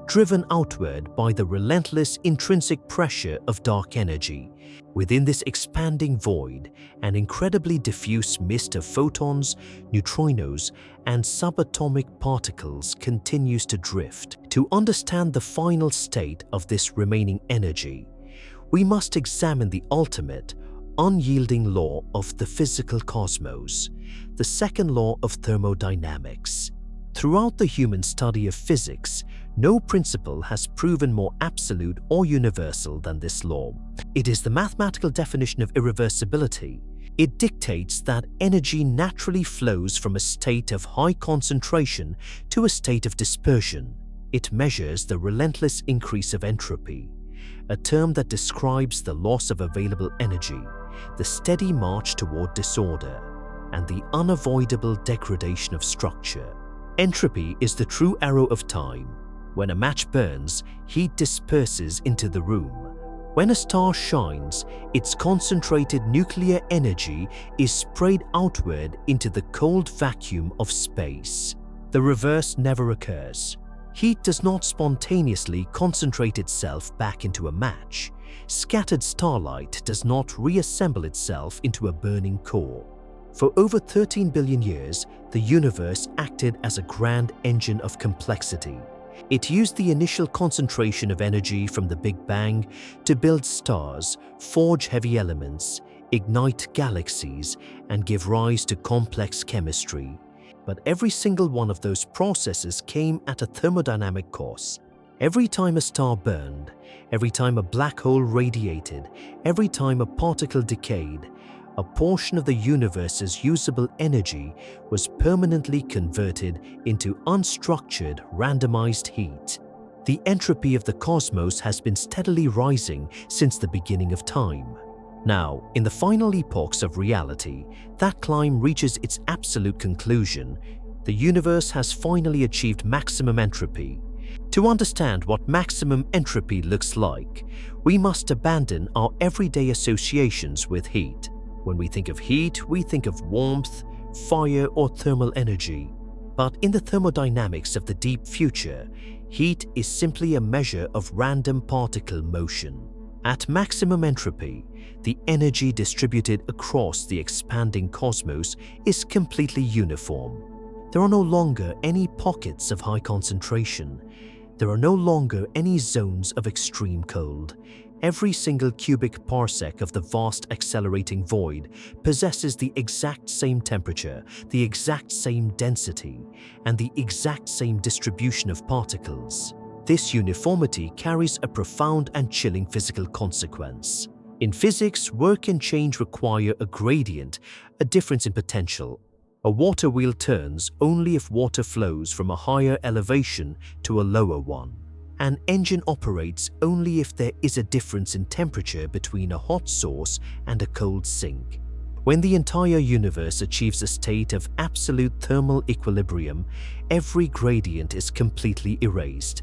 driven outward by the relentless intrinsic pressure of dark energy. Within this expanding void, an incredibly diffuse mist of photons, neutrinos, and subatomic particles continues to drift. To understand the final state of this remaining energy, we must examine the ultimate, unyielding law of the physical cosmos, the second law of thermodynamics. Throughout the human study of physics, no principle has proven more absolute or universal than this law. It is the mathematical definition of irreversibility. It dictates that energy naturally flows from a state of high concentration to a state of dispersion. It measures the relentless increase of entropy, a term that describes the loss of available energy, the steady march toward disorder, and the unavoidable degradation of structure. Entropy is the true arrow of time. When a match burns, heat disperses into the room. When a star shines, its concentrated nuclear energy is sprayed outward into the cold vacuum of space. The reverse never occurs. Heat does not spontaneously concentrate itself back into a match. Scattered starlight does not reassemble itself into a burning core. For over 13 billion years, the universe acted as a grand engine of complexity. It used the initial concentration of energy from the Big Bang to build stars, forge heavy elements, ignite galaxies, and give rise to complex chemistry. But every single one of those processes came at a thermodynamic cost. Every time a star burned, every time a black hole radiated, every time a particle decayed, a portion of the universe's usable energy was permanently converted into unstructured, randomized heat. The entropy of the cosmos has been steadily rising since the beginning of time. Now, in the final epochs of reality, that climb reaches its absolute conclusion. The universe has finally achieved maximum entropy. To understand what maximum entropy looks like, we must abandon our everyday associations with heat. When we think of heat, we think of warmth, fire, or thermal energy. But in the thermodynamics of the deep future, heat is simply a measure of random particle motion. At maximum entropy, the energy distributed across the expanding cosmos is completely uniform. There are no longer any pockets of high concentration. There are no longer any zones of extreme cold. Every single cubic parsec of the vast accelerating void possesses the exact same temperature, the exact same density, and the exact same distribution of particles. This uniformity carries a profound and chilling physical consequence. In physics, work and change require a gradient, a difference in potential. A water wheel turns only if water flows from a higher elevation to a lower one. An engine operates only if there is a difference in temperature between a hot source and a cold sink. When the entire universe achieves a state of absolute thermal equilibrium, every gradient is completely erased.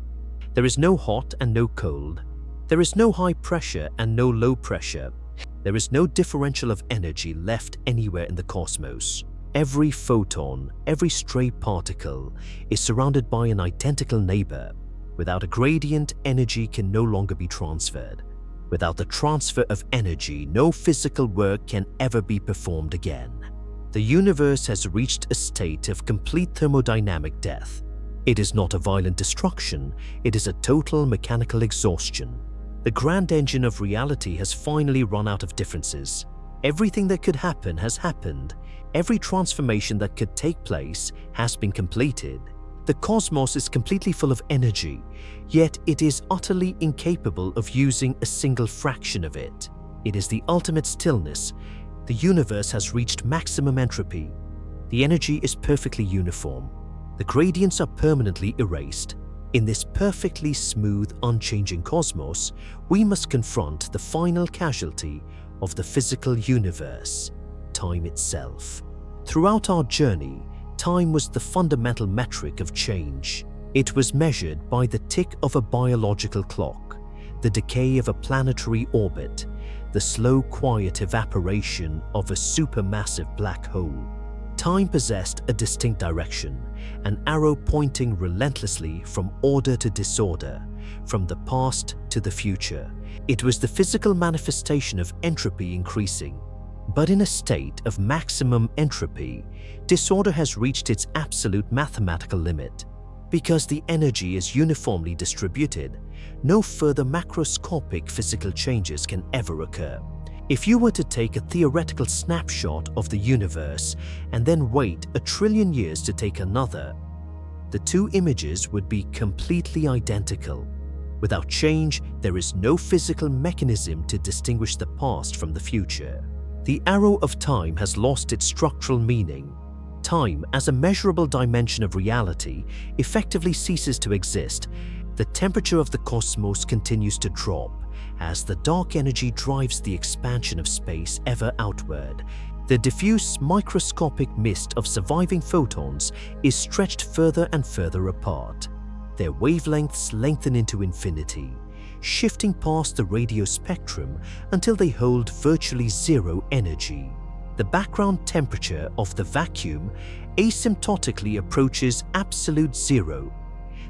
There is no hot and no cold. There is no high pressure and no low pressure. There is no differential of energy left anywhere in the cosmos. Every photon, every stray particle is surrounded by an identical neighbor. Without a gradient, energy can no longer be transferred. Without the transfer of energy, no physical work can ever be performed again. The universe has reached a state of complete thermodynamic death. It is not a violent destruction, it is a total mechanical exhaustion. The grand engine of reality has finally run out of differences. Everything that could happen has happened. Every transformation that could take place has been completed. The cosmos is completely full of energy, yet it is utterly incapable of using a single fraction of it. It is the ultimate stillness. The universe has reached maximum entropy. The energy is perfectly uniform. The gradients are permanently erased. In this perfectly smooth, unchanging cosmos, we must confront the final casualty of the physical universe, time itself. Throughout our journey, time was the fundamental metric of change. It was measured by the tick of a biological clock, the decay of a planetary orbit, the slow, quiet evaporation of a supermassive black hole. Time possessed a distinct direction, an arrow pointing relentlessly from order to disorder, from the past to the future. It was the physical manifestation of entropy increasing. But in a state of maximum entropy, disorder has reached its absolute mathematical limit. Because the energy is uniformly distributed, no further macroscopic physical changes can ever occur. If you were to take a theoretical snapshot of the universe and then wait 1 trillion years to take another, the two images would be completely identical. Without change, there is no physical mechanism to distinguish the past from the future. The arrow of time has lost its structural meaning. Time, as a measurable dimension of reality, effectively ceases to exist. The temperature of the cosmos continues to drop as the dark energy drives the expansion of space ever outward. The diffuse microscopic mist of surviving photons is stretched further and further apart. Their wavelengths lengthen into infinity, shifting past the radio spectrum until they hold virtually zero energy. The background temperature of the vacuum asymptotically approaches absolute zero,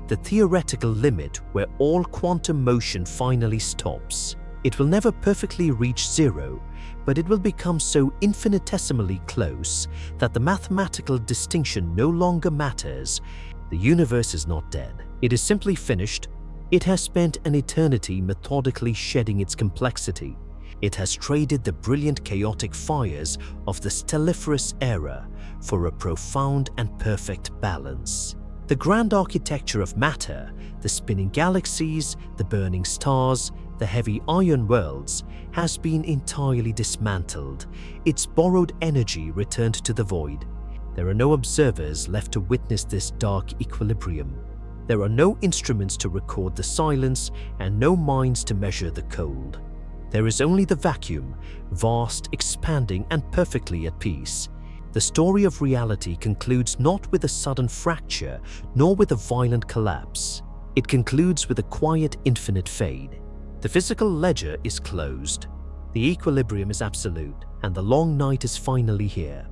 the theoretical limit where all quantum motion finally stops. It will never perfectly reach zero, but it will become so infinitesimally close that the mathematical distinction no longer matters. The universe is not dead. It is simply finished. It has spent an eternity methodically shedding its complexity. It has traded the brilliant chaotic fires of the Stelliferous Era for a profound and perfect balance. The grand architecture of matter, the spinning galaxies, the burning stars, the heavy iron worlds, has been entirely dismantled, its borrowed energy returned to the void. There are no observers left to witness this dark equilibrium. There are no instruments to record the silence and no minds to measure the cold. There is only the vacuum, vast, expanding, and perfectly at peace. The story of reality concludes not with a sudden fracture, nor with a violent collapse. It concludes with a quiet, infinite fade. The physical ledger is closed. The equilibrium is absolute, and the long night is finally here.